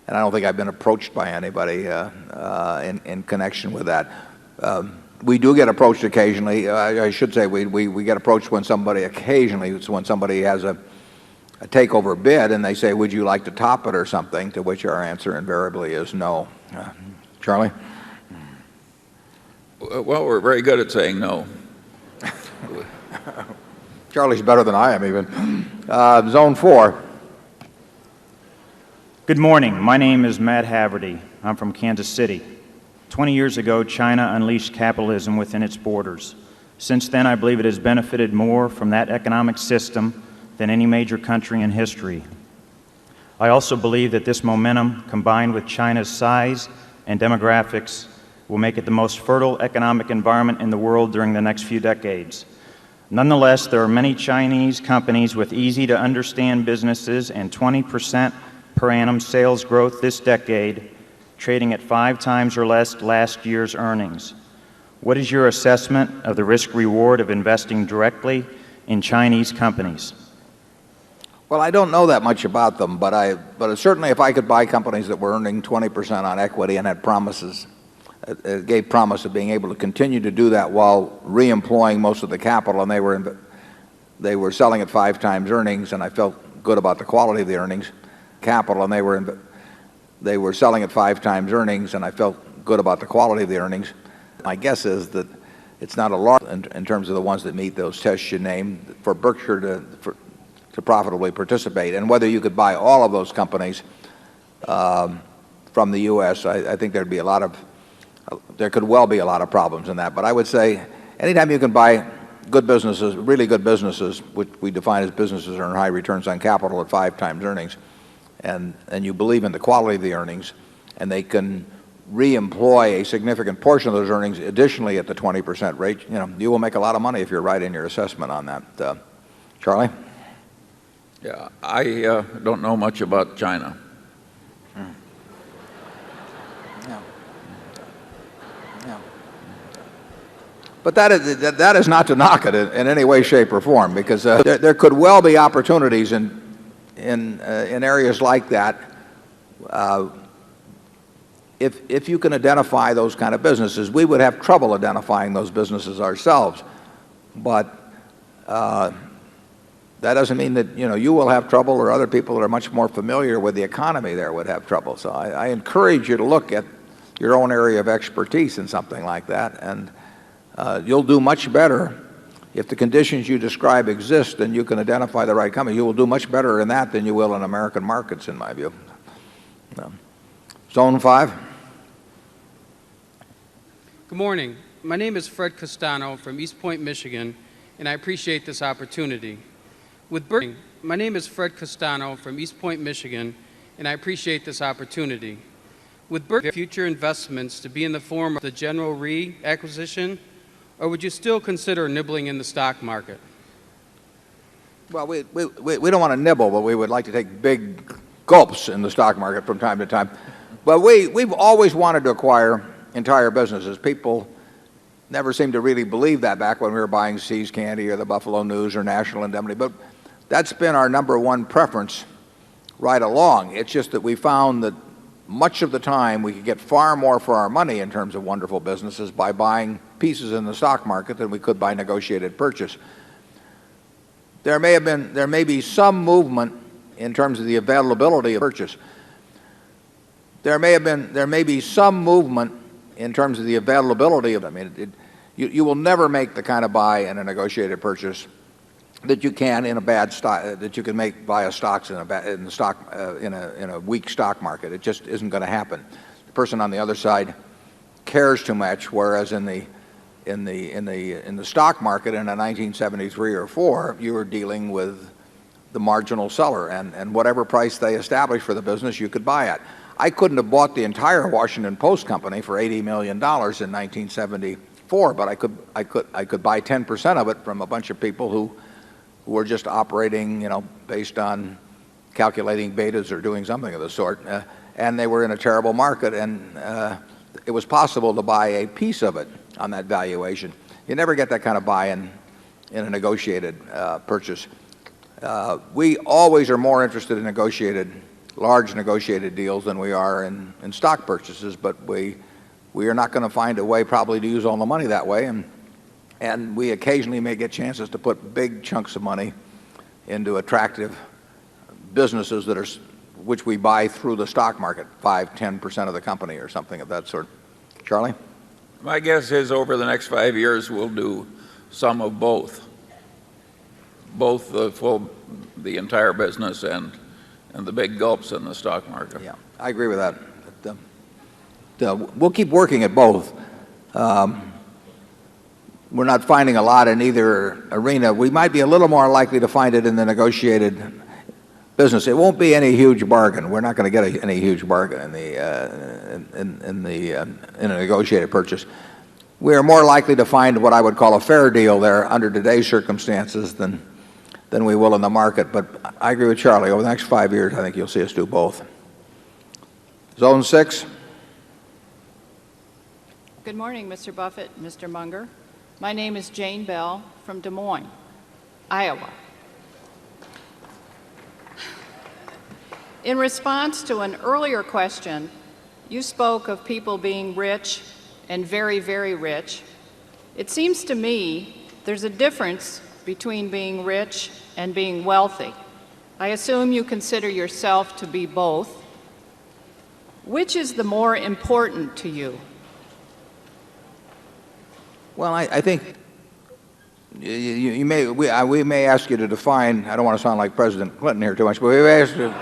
And I don't think I've been approached by anybody in connection with that. We do get approached occasionally. I should say we get approached when somebody occasionally, it's when somebody has a takeover bid and they say, would you like to top it or something, to which our answer invariably is no. Charlie? Well, we're very good at saying no. Charlie's better than I am even. Zone 4. Good morning. My name is Matt Haverty. I'm from Kansas City. 20 years ago, China unleashed capitalism within its borders. Since then, I believe it has benefited more from that economic system than any major country in history. I also believe that this momentum, combined with China's size and demographics, will make it the most fertile economic environment in the world during the next few decades. Nonetheless, there are many Chinese companies with easy-to-understand businesses and 20% per annum sales growth this decade, trading at 5 times or less last year's earnings. What is your assessment of the risk-reward of investing directly in Chinese companies? Well, I don't know that much about them, but certainly if I could buy companies that were earning 20% on equity and had promises, gave promise of being able to continue to do that while reemploying most of the capital, and they were selling at 5 times earnings, and I felt good about the quality of the earnings, capital, and they were selling at 5 times earnings, and I felt good about the quality of the earnings. My guess is that it's not a large in terms of the ones that meet those tests you named for Berkshire to profitably participate. And whether you could buy all of those companies from the U.S., I think there could well be a lot of problems in that. But I would say anytime you can buy good businesses, really good businesses, which we define as businesses earn high returns on capital at 5 times earnings, and you believe in the quality of the earnings, and they can reemploy a significant portion of those earnings additionally at the 20% rate, you will make a lot of money if you're right in your assessment on that. Charlie? Yeah, I don't know much about China. But that is not to knock it in any way, shape, or form, because there could well be opportunities in areas like that if you can identify those kind of businesses. We would have trouble identifying those businesses ourselves, but that doesn't mean that you will have trouble, or other people that are much more familiar with the economy there would have trouble. So I encourage you to look at your own area of expertise in something like that, and you'll do much better if the conditions you describe exist and you can identify the right company. You will do much better in that than you will in American markets, in my view. Zone 5. Good morning. My name is Fred Castano from East Point, Michigan, and I appreciate this opportunity. My name is Fred Castano from East Point, Michigan, and I appreciate this opportunity. With future investments to be in the form of the General Re acquisition, or would you still consider nibbling in the stock market? Well, we don't want to nibble, but we would like to take big gulps in the stock market from time to time. But we've always wanted to acquire entire businesses. People never seemed to really believe that back when we were buying See's Candy or the Buffalo News or National Indemnity. But that's been our #1 preference right along. It's just that we found that much of the time we could get far more for our money in terms of wonderful businesses by buying pieces in the stock market than we could by negotiated purchase. There may be some movement in terms of the availability of purchase. There may be some movement in terms of the availability of. I mean, you will never make the kind of buy in a negotiated purchase that you can in a bad stock, that you can make via stocks in a weak stock market. It just isn't going to happen. The person on the other side cares too much, whereas in the stock market in a 1973 or 4, you were dealing with the marginal seller, and whatever price they established for the business, you could buy at. I couldn't have bought the entire Washington Post company for $80 million in 1974, but I could buy 10% of it from a bunch of people who were just operating, based on calculating betas or doing something of the sort, and they were in a terrible market, and it was possible to buy a piece of it on that valuation. You never get that kind of buy in a negotiated purchase. We always are more interested in large negotiated deals than we are in stock purchases, but we are not going to find a way probably to use all the money that way, and we occasionally may get chances to put big chunks of money into attractive businesses which we buy through the stock market, 5–10% of the company or something of that sort. Charlie? My guess is over the next 5 years we'll do some of both the entire business and the big gulps in the stock market. Yeah, I agree with that. We'll keep working at both. We're not finding a lot in either arena. We might be a little more likely to find it in the negotiated business. It won't be any huge bargain. We're not going to get any huge bargain in a negotiated purchase. We are more likely to find what I would call a fair deal there under today's circumstances than we will in the market. But I agree with Charlie. Over the next 5 years, I think you'll see us do both. Zone 6. Good morning, Mr. Buffett, Mr. Munger. My name is Jane Bell from Des Moines, Iowa. In response to an earlier question, you spoke of people being rich and very, very rich. It seems to me there's a difference between being rich and being wealthy. I assume you consider yourself to be both. Which is the more important to you? Well, I think we may ask you to define. I don't want to sound like President Clinton here too much, but we may ask you.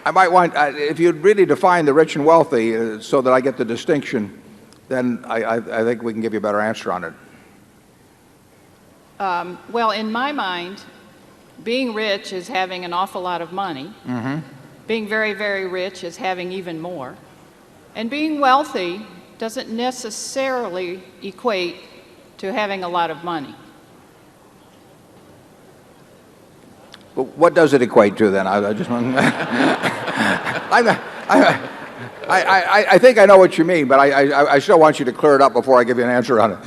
I might want, if you'd really define the rich and wealthy so that I get the distinction, then I think we can give you a better answer on it. Well, in my mind, being rich is having an awful lot of money. Mm-hmm. Being very, very rich is having even more. And being wealthy doesn't necessarily equate to having a lot of money. But what does it equate to then? I just want. I think I know what you mean, but I still want you to clear it up before I give you an answer on it.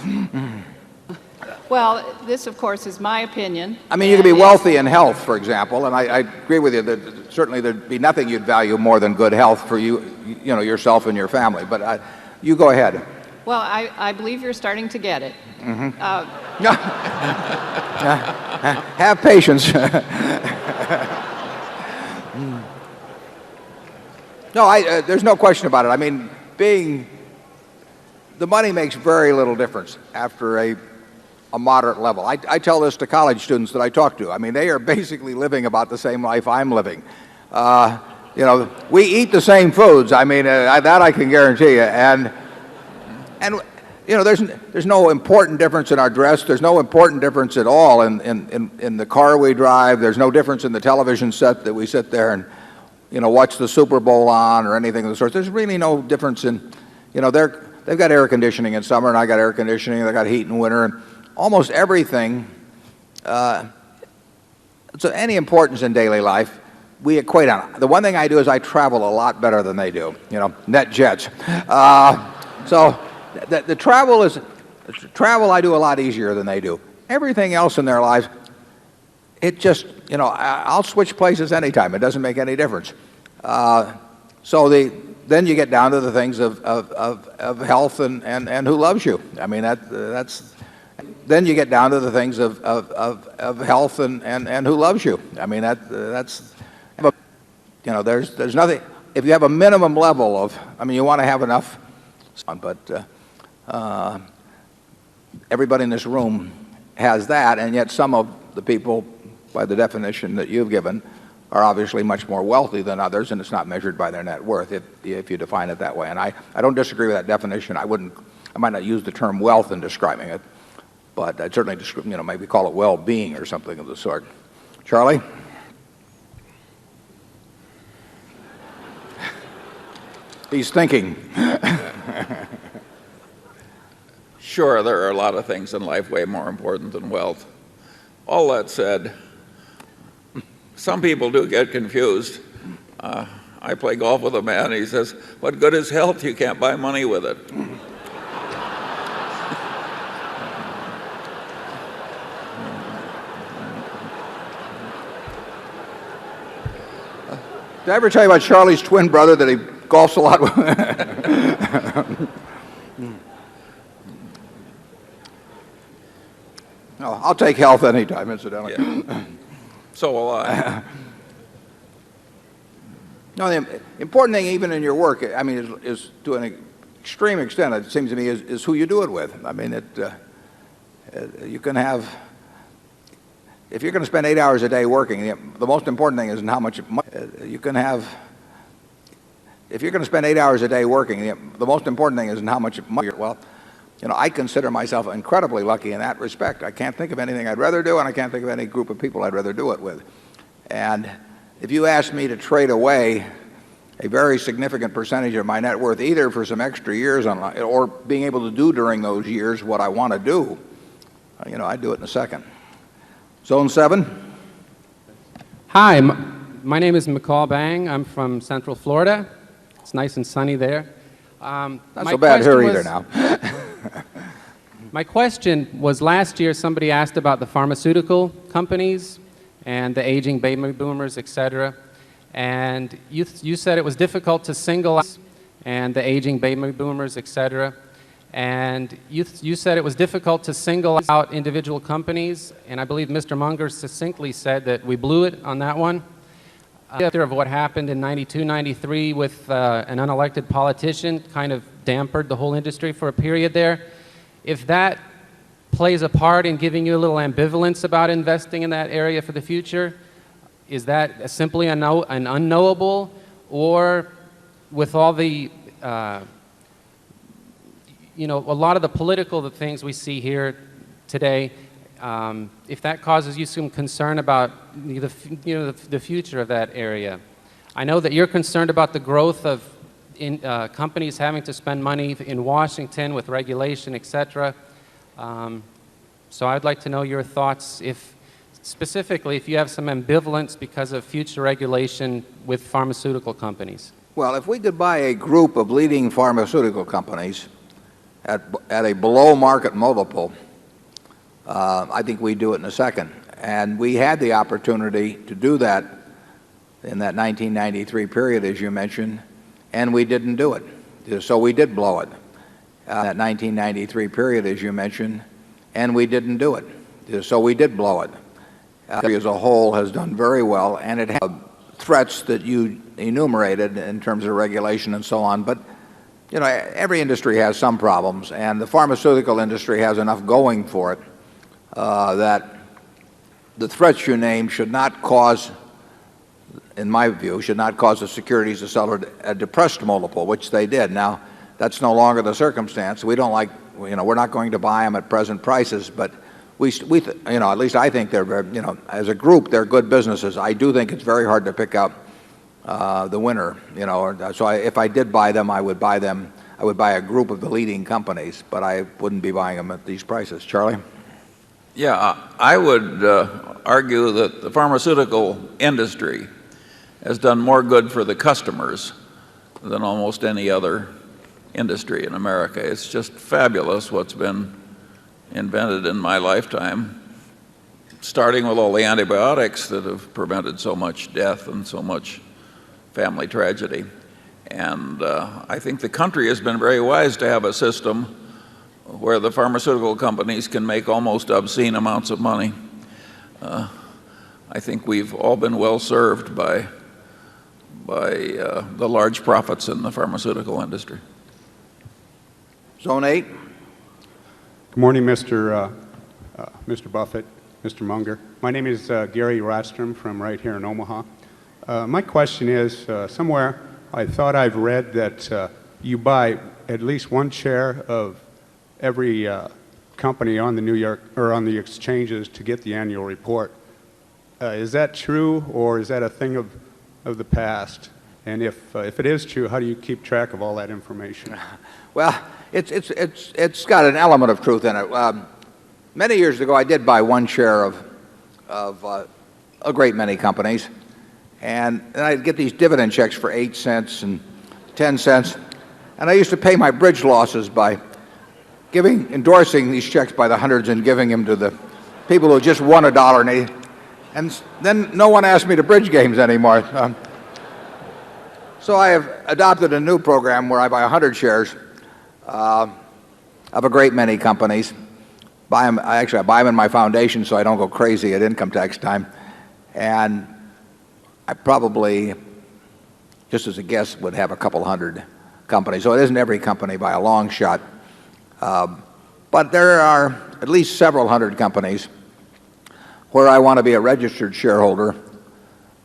Well, this, of course, is my opinion. I mean, you can be wealthy in health, for example, and I agree with you that certainly there'd be nothing you'd value more than good health for yourself and your family. But you go ahead. Well, I believe you're starting to get it. Mm-hmm. Have patience. No, there's no question about it. I mean, the money makes very little difference after a moderate level. I tell this to college students that I talk to. I mean, they are basically living about the same life I'm living. We eat the same foods. I mean, that I can guarantee you. And there's no important difference in our dress. There's no important difference at all in the car we drive. There's no difference in the television set that we sit there and watch the Super Bowl on or anything of the sort. There's really no difference in, they've got air conditioning in summer and I got air conditioning. They got heat in winter. And almost everything, so any importance in daily life, we equate on. The one thing I do is I travel a lot better than they do, net jets. So the travel I do a lot easier than they do. everything else in their lives, it just, I'll switch places anytime. It doesn't make any difference. Then you get down to the things of health and who loves you. I mean, then you get down to the things of health and who loves you. I mean, there's nothing. If you have a minimum level of, you want to have enough, but everybody in this room has that, and yet some of the people, by the definition that you've given, are obviously much more wealthy than others, and it's not measured by their net worth if you define it that way. And I don't disagree with that definition. I might not use the term wealth in describing it, but I'd certainly maybe call it well-being or something of the sort. Charlie? He's thinking. Sure, there are a lot of things in life way more important than wealth. All that said, some people do get confused. I play golf with a man, and he says, "What good is health? You can't buy money with it." Did I ever tell you about Charlie's twin brother that he golfs a lot with? No, I'll take health anytime, incidentally. Yeah. So will I. No, the important thing, even in your work, is to an extreme extent, it seems to me, is who you do it with. You can have, if you're going to spend 8 hours a day working, the most important thing isn't how much you can have. If you're going to spend 8 hours a day working, the most important thing isn't how much money. Well, I consider myself incredibly lucky in that respect. I can't think of anything I'd rather do, and I can't think of any group of people I'd rather do it with. And if you asked me to trade away a very significant percentage of my net worth, either for some extra years or being able to do during those years what I want to do, I'd do it in a second. Zone 7. Hi, my name is McCall Bang. I'm from Central Florida. It's nice and sunny there. Not so bad here either now. My question was, last year somebody asked about the pharmaceutical companies and the aging baby boomers, et cetera. And you said it was difficult to single out and the aging baby boomers, et cetera. And you said it was difficult to single out individual companies. And I believe Mr. Munger succinctly said that we blew it on that one. Of what happened in 92, 93 with an unelected politician kind of dampened the whole industry for a period there. If that plays a part in giving you a little ambivalence about investing in that area for the future, is that simply an unknowable, or with all the, a lot of the political things we see here today, if that causes you some concern about the future of that area. I know that you're concerned about the growth of companies having to spend money in Washington with regulation, et cetera. So I'd like to know your thoughts, specifically if you have some ambivalence because of future regulation with pharmaceutical companies. Well, if we could buy a group of leading pharmaceutical companies at a below market multiple, I think we'd do it in a second. And we had the opportunity to do that in that 1993 period, as you mentioned, and we didn't do it. So we did blow it. That 1993 period, as you mentioned, and we didn't do it. So we did blow it. As a whole has done very well, and it has threats that you enumerated in terms of regulation and so on. But every industry has some problems, and the pharmaceutical industry has enough going for it that the threats you name should not cause, in my view, should not cause the securities to sell at a depressed multiple, which they did. Now, that's no longer the circumstance. We don't like, we're not going to buy them at present prices, but at least I think they're very, as a group, they're good businesses. I do think it's very hard to pick out the winner, So if I did buy them, I would buy a group of the leading companies, but I wouldn't be buying them at these prices. Charlie? Yeah, I would argue that the pharmaceutical industry has done more good for the customers than almost any other industry in America. It's just fabulous what's been invented in my lifetime, starting with all the antibiotics that have prevented so much death and so much family tragedy. And I think the country has been very wise to have a system where the pharmaceutical companies can make almost obscene amounts of money. I think we've all been well served by the large profits in the pharmaceutical industry. Zone 8. Good morning, Mr. Buffett, Mr. Munger. My name is Gary Rostrom from right here in Omaha. My question is, somewhere I thought I've read that you buy at least one share of every company on the New York or on the exchanges to get the annual report. Is that true, or is that a thing of the past? And if it is true, how do you keep track of all that information? Well, it's got an element of truth in it. Many years ago, I did buy one share of a great many companies, and I'd get these dividend checks for 8 cents and 10 cents, and I used to pay my bridge losses by endorsing these checks by the hundreds and giving them to the people who just won $1.80. And then no one asked me to bridge games anymore. So I have adopted a new program where I buy 100 shares of a great many companies. I buy them in my foundation so I don't go crazy at income tax time. And I probably, just as a guess, would have a couple hundred companies. So it isn't every company by a long shot. But there are at least several hundred companies where I want to be a registered shareholder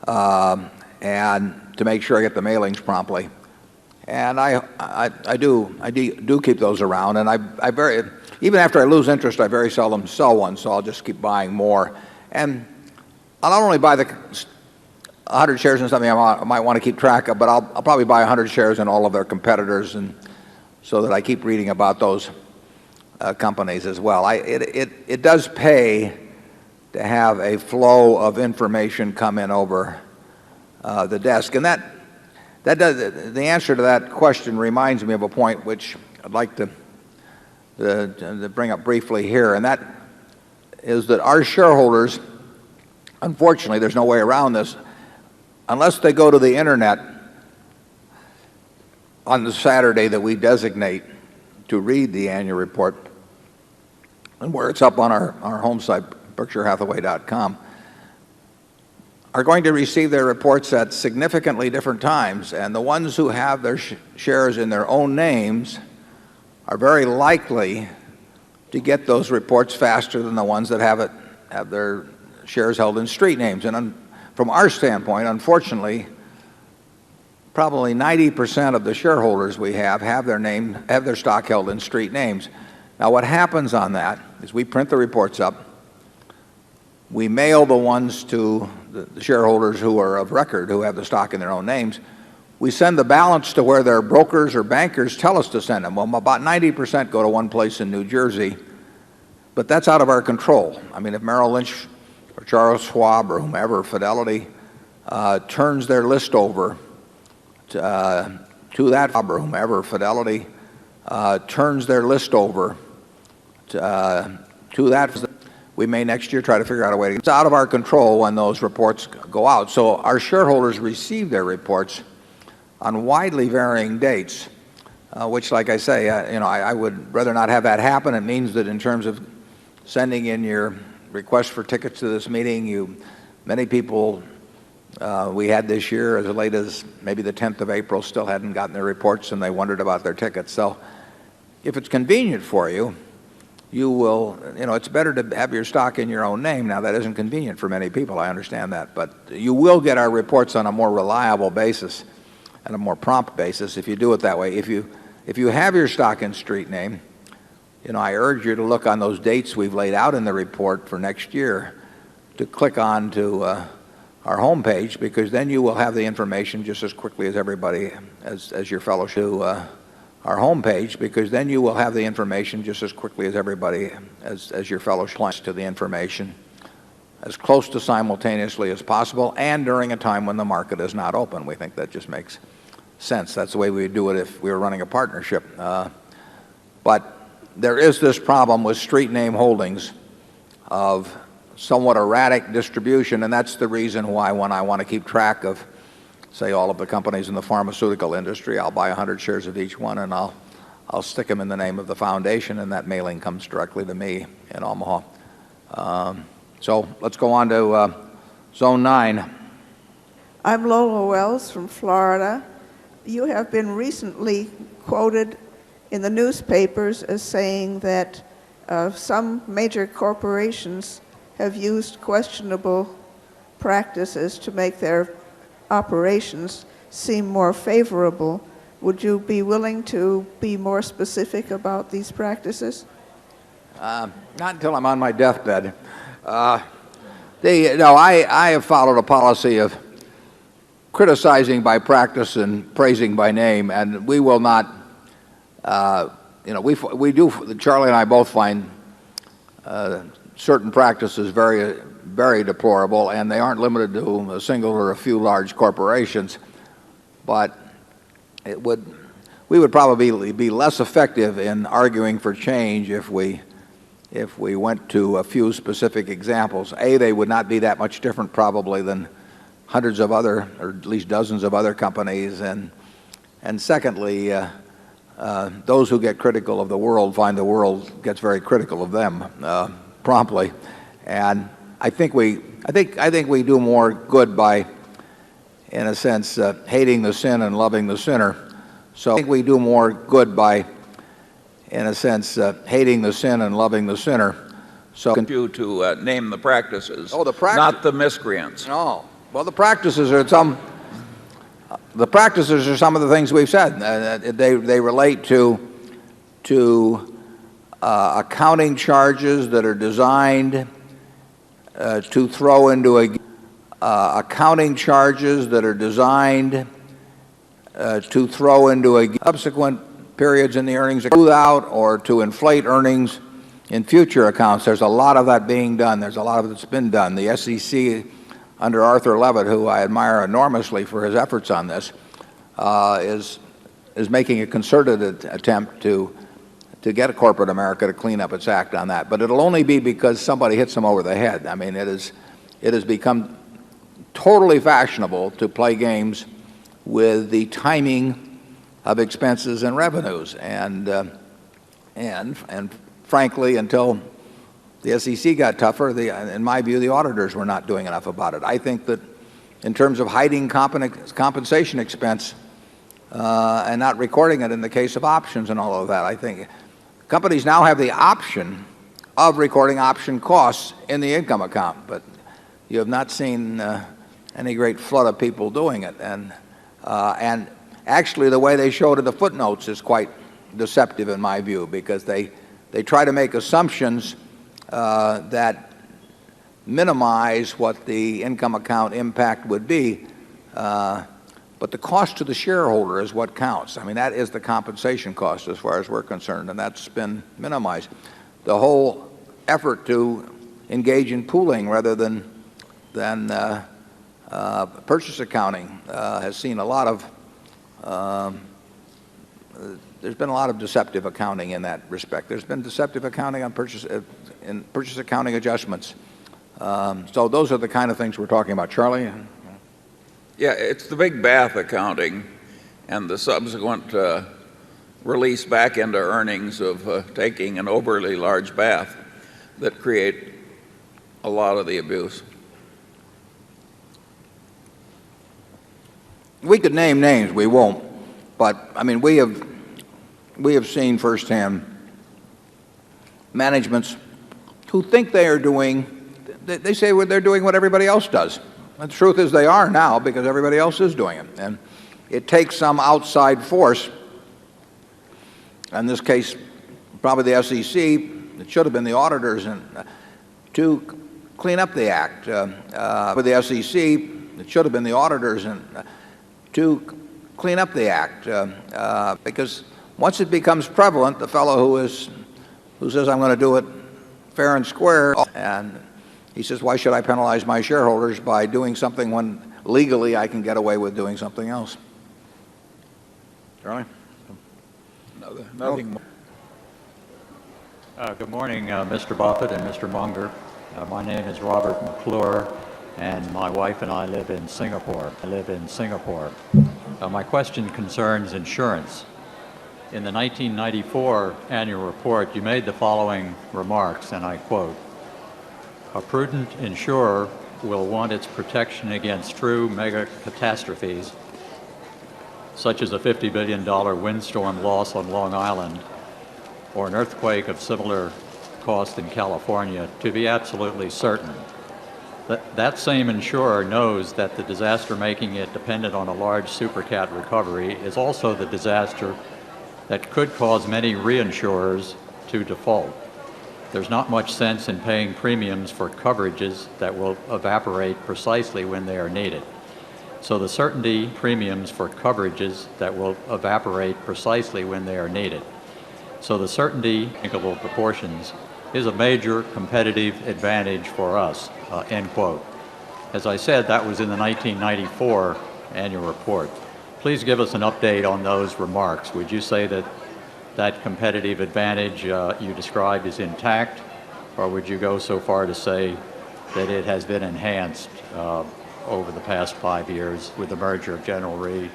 and to make sure I get the mailings promptly. And I do keep those around. And even after I lose interest, I very seldom sell one, so I'll just keep buying more. And I'll not only buy the 100 shares in something I might want to keep track of, but I'll probably buy 100 shares in all of their competitors, and so that I keep reading about those companies as well. It does pay to have a flow of information come in over the desk. And the answer to that question reminds me of a point which I'd like to bring up briefly here, and that is that our shareholders, unfortunately, there's no way around this, unless they go to the internet on the Saturday that we designate to read the annual report, and where it's up on our home site, berkshirehathaway.com, are going to receive their reports at significantly different times. And the ones who have their shares in their own names are very likely to get those reports faster than the ones that have their shares held in street names. And from our standpoint, unfortunately, probably 90% of the shareholders we have their stock held in street names. Now, what happens on that is we print the reports up. We mail the ones to the shareholders who are of record, who have the stock in their own names. We send the balance to where their brokers or bankers tell us to send them. Well, about 90% go to one place in New Jersey, but that's out of our control. I mean, if Merrill Lynch or Charles Schwab or whomever, Fidelity, turns their list over to that, or whomever, Fidelity, turns their list over to that, we may next year try to figure out a way to get. It's out of our control when those reports go out. So our shareholders receive their reports on widely varying dates, which, like I say, I would rather not have that happen. It means that in terms of sending in your request for tickets to this meeting, many people we had this year, as late as maybe the 10th of April, still hadn't gotten their reports, and they wondered about their tickets. So if it's convenient for you, you will, it's better to have your stock in your own name. Now, that isn't convenient for many people, I understand that, but you will get our reports on a more reliable basis and a more prompt basis if you do it that way. If you have your stock in street name, I urge you to look on those dates we've laid out in the report for next year, to click on to our home page, because then you will have the information just as quickly as everybody, as your fellow our home page, because then you will have the information just as quickly as everybody, as your fellow clients, to the information as close to simultaneously as possible, and during a time when the market is not open. We think that just makes sense. That's the way we would do it if we were running a partnership. But there is this problem with street name holdings of somewhat erratic distribution, and that's the reason why when I want to keep track of, say, all of the companies in the pharmaceutical industry, I'll buy 100 shares of each one, and I'll stick them in the name of the foundation, and that mailing comes directly to me in Omaha. So let's go on to Zone 9. I'm Lola Wells from Florida. You have been recently quoted in the newspapers as saying that some major corporations have used questionable practices to make their operations seem more favorable. Would you be willing to be more specific about these practices? Not until I'm on my deathbed. No, I have followed a policy of criticizing by practice and praising by name, and we will not, we do, Charlie and I both find certain practices very, very deplorable, and they aren't limited to a single or a few large corporations. But we would probably be less effective in arguing for change if we went to a few specific examples. They would not be that much different probably than hundreds of other, or at least dozens of other companies, and secondly, those who get critical of the world find the world gets very critical of them promptly, and I think we do more good by, in a sense, hating the sin and loving the sinner. So I think we do more good by, in a sense, hating the sin and loving the sinner. So you to name the practices, not the miscreants. No. Well, the practices are some of the things we've said. They relate to accounting charges that are designed to throw into a subsequent periods in the earnings account out, or to inflate earnings in future accounts. There's a lot of that being done. There's a lot of it that's been done. The SEC under Arthur Levitt, who I admire enormously for his efforts on this, is making a concerted attempt to get corporate America to clean up its act on that. But it'll only be because somebody hits them over the head. I mean, it has become totally fashionable to play games with the timing of expenses and revenues, and frankly, until the SEC got tougher, in my view, the auditors were not doing enough about it. I think that in terms of hiding compensation expense and not recording it in the case of options and all of that, I think companies now have the option of recording option costs in the income account, but you have not seen any great flood of people doing it. And actually, the way they show it in the footnotes is quite deceptive in my view, because they try to make assumptions that minimize what the income account impact would be, but the cost to the shareholder is what counts. I mean, that is the compensation cost as far as we're concerned, and that's been minimized. The whole effort to engage in pooling rather than purchase accounting has seen a lot of there's been a lot of deceptive accounting in that respect. There's been deceptive accounting on purchase accounting adjustments. So those are the kind of things we're talking about. Charlie? Yeah, it's the big bath accounting and the subsequent release back into earnings of taking an overly large bath that create a lot of the abuse. We could name names, we won't, but I mean, we have seen firsthand managements who think they are doing, they say they're doing what everybody else does. The truth is they are now, because everybody else is doing it. And it takes some outside force, in this case probably the SEC, it should have been the auditors, to clean up the act. For the SEC, it should have been the auditors, to clean up the act, because once it becomes prevalent, the fellow who says I'm going to do it fair and square, and he says, why should I penalize my shareholders by doing something when legally I can get away with doing something else? Charlie? Nothing more. Good morning, Mr. Buffett and Mr. Munger. My name is Robert McClure, and my wife and I live in Singapore. My question concerns insurance. In the 1994 annual report, you made the following remarks, and I quote, "A prudent insurer will want its protection against true mega catastrophes, such as a $50 billion windstorm loss on Long Island, or an earthquake of similar cost in California, to be absolutely certain. That same insurer knows that the disaster making it dependent on a large supercat recovery is also the disaster that could cause many reinsurers to default. There's not much sense in paying premiums for coverages that will evaporate precisely when they are needed. So the certainty premiums for coverages that will evaporate precisely when they are needed. So the certainty, thinkable proportions, is a major competitive advantage for us," end quote. As I said, that was in the 1994 annual report. Please give us an update on those remarks. Would you say that that competitive advantage you described is intact, or would you go so far to say that it has been enhanced over the past 5 years with the merger of General Re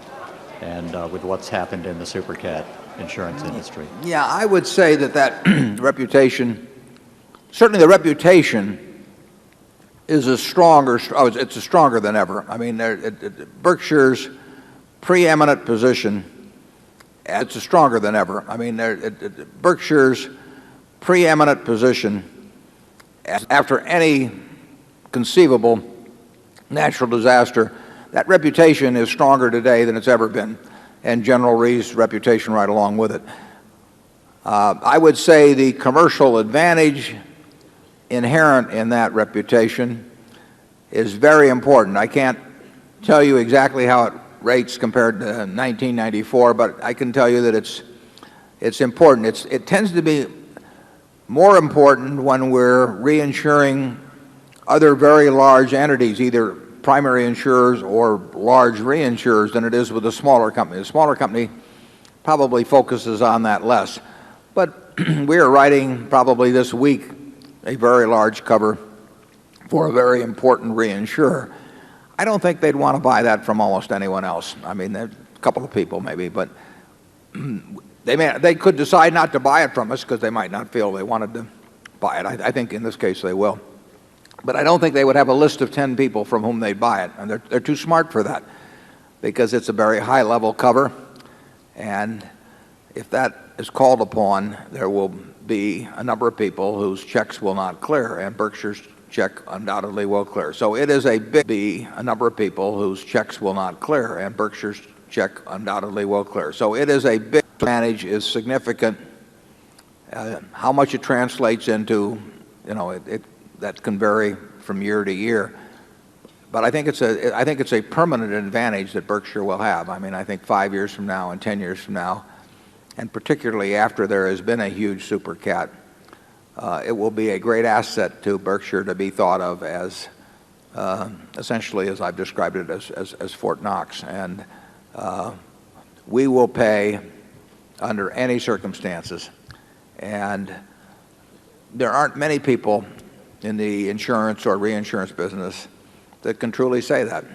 and with what's happened in the supercat insurance industry? Yeah, I would say that reputation, certainly the reputation is it's stronger than ever. I mean, Berkshire's preeminent position, it's stronger than ever. I mean, Berkshire's preeminent position after any conceivable natural disaster, that reputation is stronger today than it's ever been, and General Re's reputation right along with it. I would say the commercial advantage inherent in that reputation is very important. I can't tell you exactly how it rates compared to 1994, but I can tell you that it's important. It tends to be more important when we're reinsuring other very large entities, either primary insurers or large reinsurers, than it is with a smaller company. The smaller company probably focuses on that less. But we are writing probably this week a very large cover for a very important reinsurer. I don't think they'd want to buy that from almost anyone else. I mean, a couple of people maybe, but they could decide not to buy it from us because they might not feel they wanted to buy it. I think in this case they will. But I don't think they would have a list of 10 people from whom they'd buy it, and they're too smart for that because it's a very high-level cover, and if that is called upon, there will be a number of people whose checks will not clear, and Berkshire's check undoubtedly will clear. So it is a number of people whose checks will not clear, and Berkshire's check undoubtedly will clear. So it is a big advantage, is significant. How much it translates into, that can vary from year to year. But I think it's a permanent advantage that Berkshire will have. I mean, I think 5 years from now and 10 years from now, and particularly after there has been a huge supercat, it will be a great asset to Berkshire to be thought of as essentially, as I've described it, as Fort Knox. And we will pay under any circumstances. And there aren't many people in the insurance or reinsurance business that can truly say that.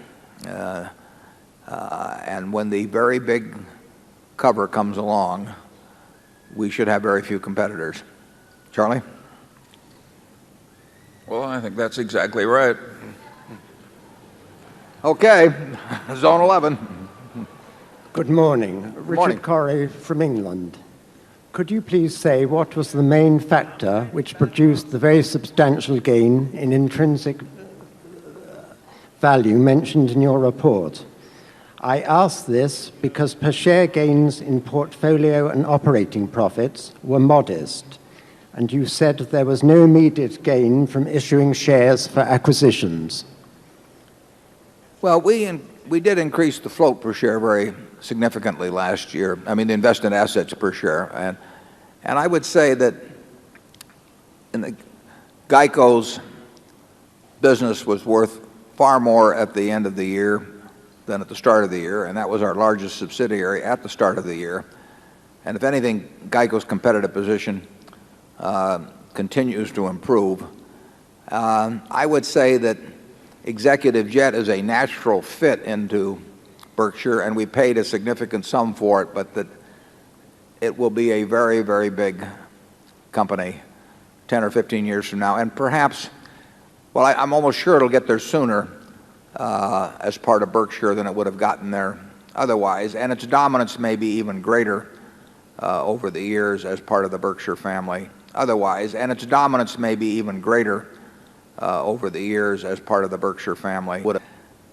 And when the very big cover comes along, we should have very few competitors. Charlie? Well, I think that's exactly right. Okay, Zone 11. Good morning. Richard Corrie from England. Could you please say what was the main factor which produced the very substantial gain in intrinsic value mentioned in your report? I ask this because per share gains in portfolio and operating profits were modest, and you said there was no immediate gain from issuing shares for acquisitions. Well, we did increase the float per share very significantly last year. I mean, the invested assets per share. And I would say that GEICO's business was worth far more at the end of the year than at the start of the year, and that was our largest subsidiary at the start of the year. And if anything, GEICO's competitive position continues to improve. I would say that executive jet is a natural fit into Berkshire, and we paid a significant sum for it, but that it will be a very, very big company 10 or 15 years from now. And perhaps, well, I'm almost sure it'll get there sooner as part of Berkshire than it would have gotten there otherwise. And its dominance may be even greater over the years as part of the Berkshire family otherwise. And its dominance may be even greater over the years as part of the Berkshire family.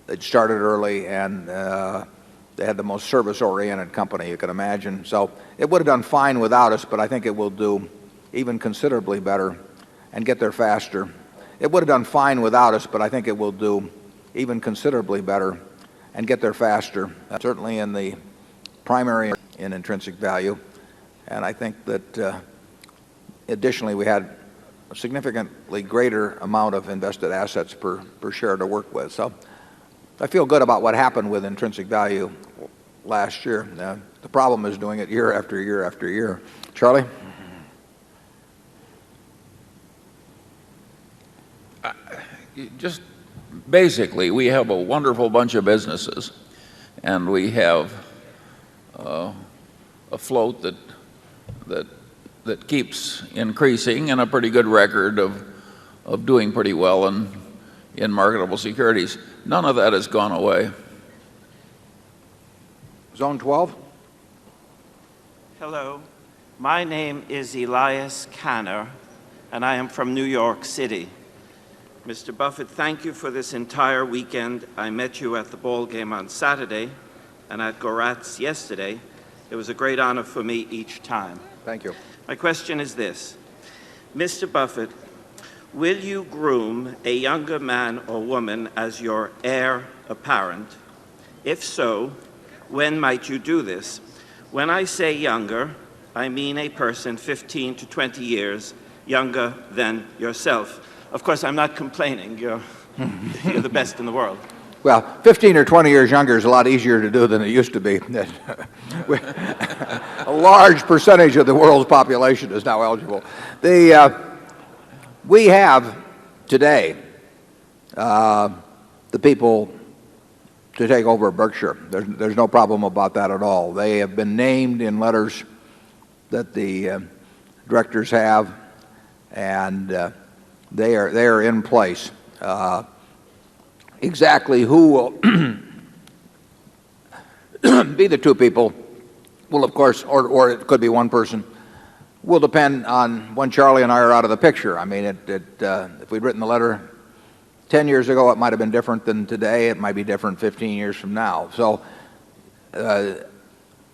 It started early, and they had the most service-oriented company you could imagine. So it would have done fine without us, but I think it will do even considerably better and get there faster. It would have done fine without us, but I think it will do even considerably better and get there faster, certainly in the primary in intrinsic value. And I think that additionally we had a significantly greater amount of invested assets per share to work with. So I feel good about what happened with intrinsic value last year. The problem is doing it year after year after year. Charlie? Just basically, we have a wonderful bunch of businesses, and we have a float that keeps increasing, and a pretty good record of doing pretty well in marketable securities. None of that has gone away. Zone 12. Hello, my name is Elias Canner, and I am from New York City. Mr. Buffett, thank you for this entire weekend. I met you at the ball game on Saturday and at Goratz yesterday. It was a great honor for me each time. Thank you. My question is this. Mr. Buffett, will you groom a younger man or woman as your heir apparent? If so, when might you do this? When I say younger, I mean a person 15 to 20 years younger than yourself. Of course, I'm not complaining. You're the best in the world. Well, 15 or 20 years younger is a lot easier to do than it used to be. A large percentage of the world's population is now eligible. We have today the people to take over Berkshire. There's no problem about that at all. They have been named in letters that the directors have, and they are in place. Exactly who will be the two people will, of course, or it could be one person, will depend on when Charlie and I are out of the picture. I mean, if we'd written the letter 10 years ago, it might have been different than today. It might be different 15 years from now. So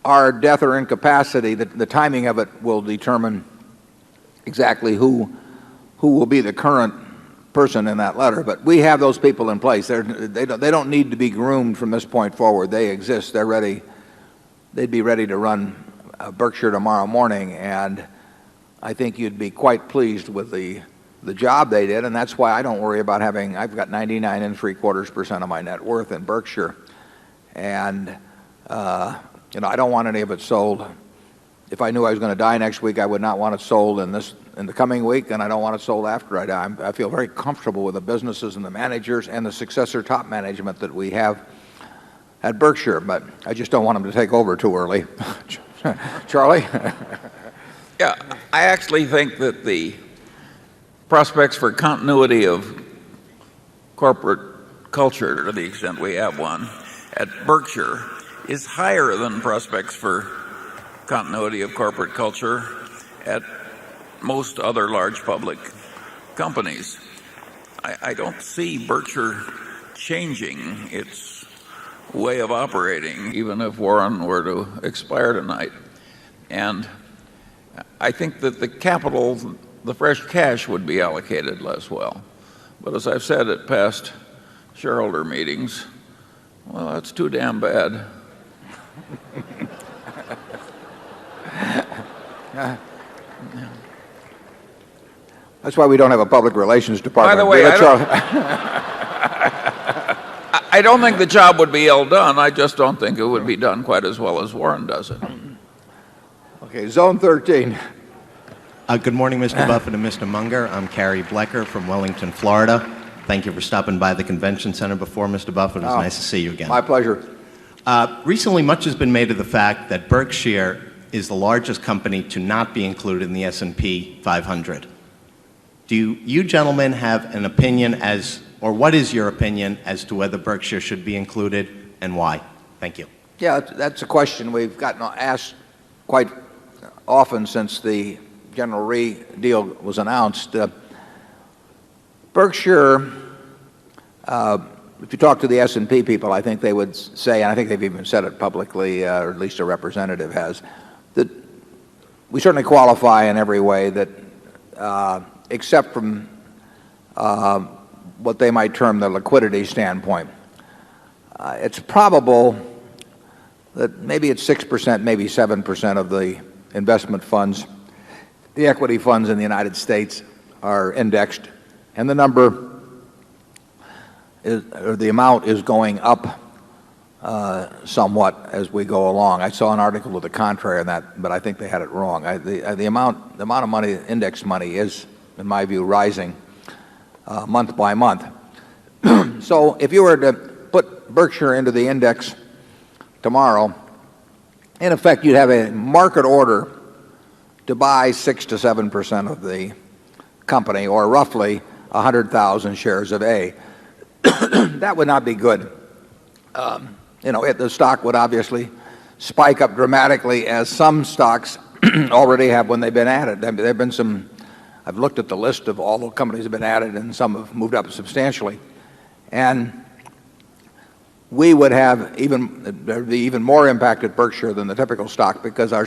our death or incapacity, the timing of it will determine exactly who will be the current person in that letter. But we have those people in place. They don't need to be groomed from this point forward. They exist. They're ready. They'd be ready to run Berkshire tomorrow morning, and I think you'd be quite pleased with the job they did, and that's why I don't worry about having. I've got 99.75% of my net worth in Berkshire, and I don't want any of it sold. If I knew I was going to die next week, I would not want it sold in the coming week, and I don't want it sold after I die. I feel very comfortable with the businesses and the managers and the successor top management that we have at Berkshire, but I just don't want them to take over too early. Charlie? Yeah, I actually think that the prospects for continuity of corporate culture, to the extent we have one, at Berkshire is higher than prospects for continuity of corporate culture at most other large public companies. I don't see Berkshire changing its way of operating, even if Warren were to expire tonight. And I think that the capital, the fresh cash, would be allocated less well. But as I've said at past shareholder meetings, well, that's too damn bad. That's why we don't have a public relations department. By the way, I don't think the job would be ill done. I just don't think it would be done quite as well as Warren does it. Okay, Zone 13. Good morning, Mr. Buffett and Mr. Munger. I'm Carrie Blecker from Wellington, Florida. Thank you for stopping by the Convention Center before, Mr. Buffett. It was nice to see you again. My pleasure. Recently, much has been made of the fact that Berkshire is the largest company to not be included in the S&P 500. Do you gentlemen have an opinion or what is your opinion as to whether Berkshire should be included and why? Thank you. Yeah, that's a question we've gotten asked quite often since the General Re deal was announced. Berkshire, if you talk to the S&P people, I think they would say, and I think they've even said it publicly, or at least a representative has, that we certainly qualify in every way that, except from what they might term the liquidity standpoint. It's probable that maybe it's 6%, maybe 7% of the investment funds, the equity funds in the United States are indexed, and the number is, or the amount is going up somewhat as we go along. I saw an article to the contrary on that, but I think they had it wrong. The amount of money, index money, is, in my view, rising month by month. So if you were to put Berkshire into the index tomorrow, in effect, you'd have a market order to buy 6 to 7% of the company, or roughly 100,000 shares of A. That would not be good. The stock would obviously spike up dramatically, as some stocks already have when they've been added. There have been some. I've looked at the list of all the companies that have been added, and some have moved up substantially. And we would have there'd be even more impact at Berkshire than the typical stock, because our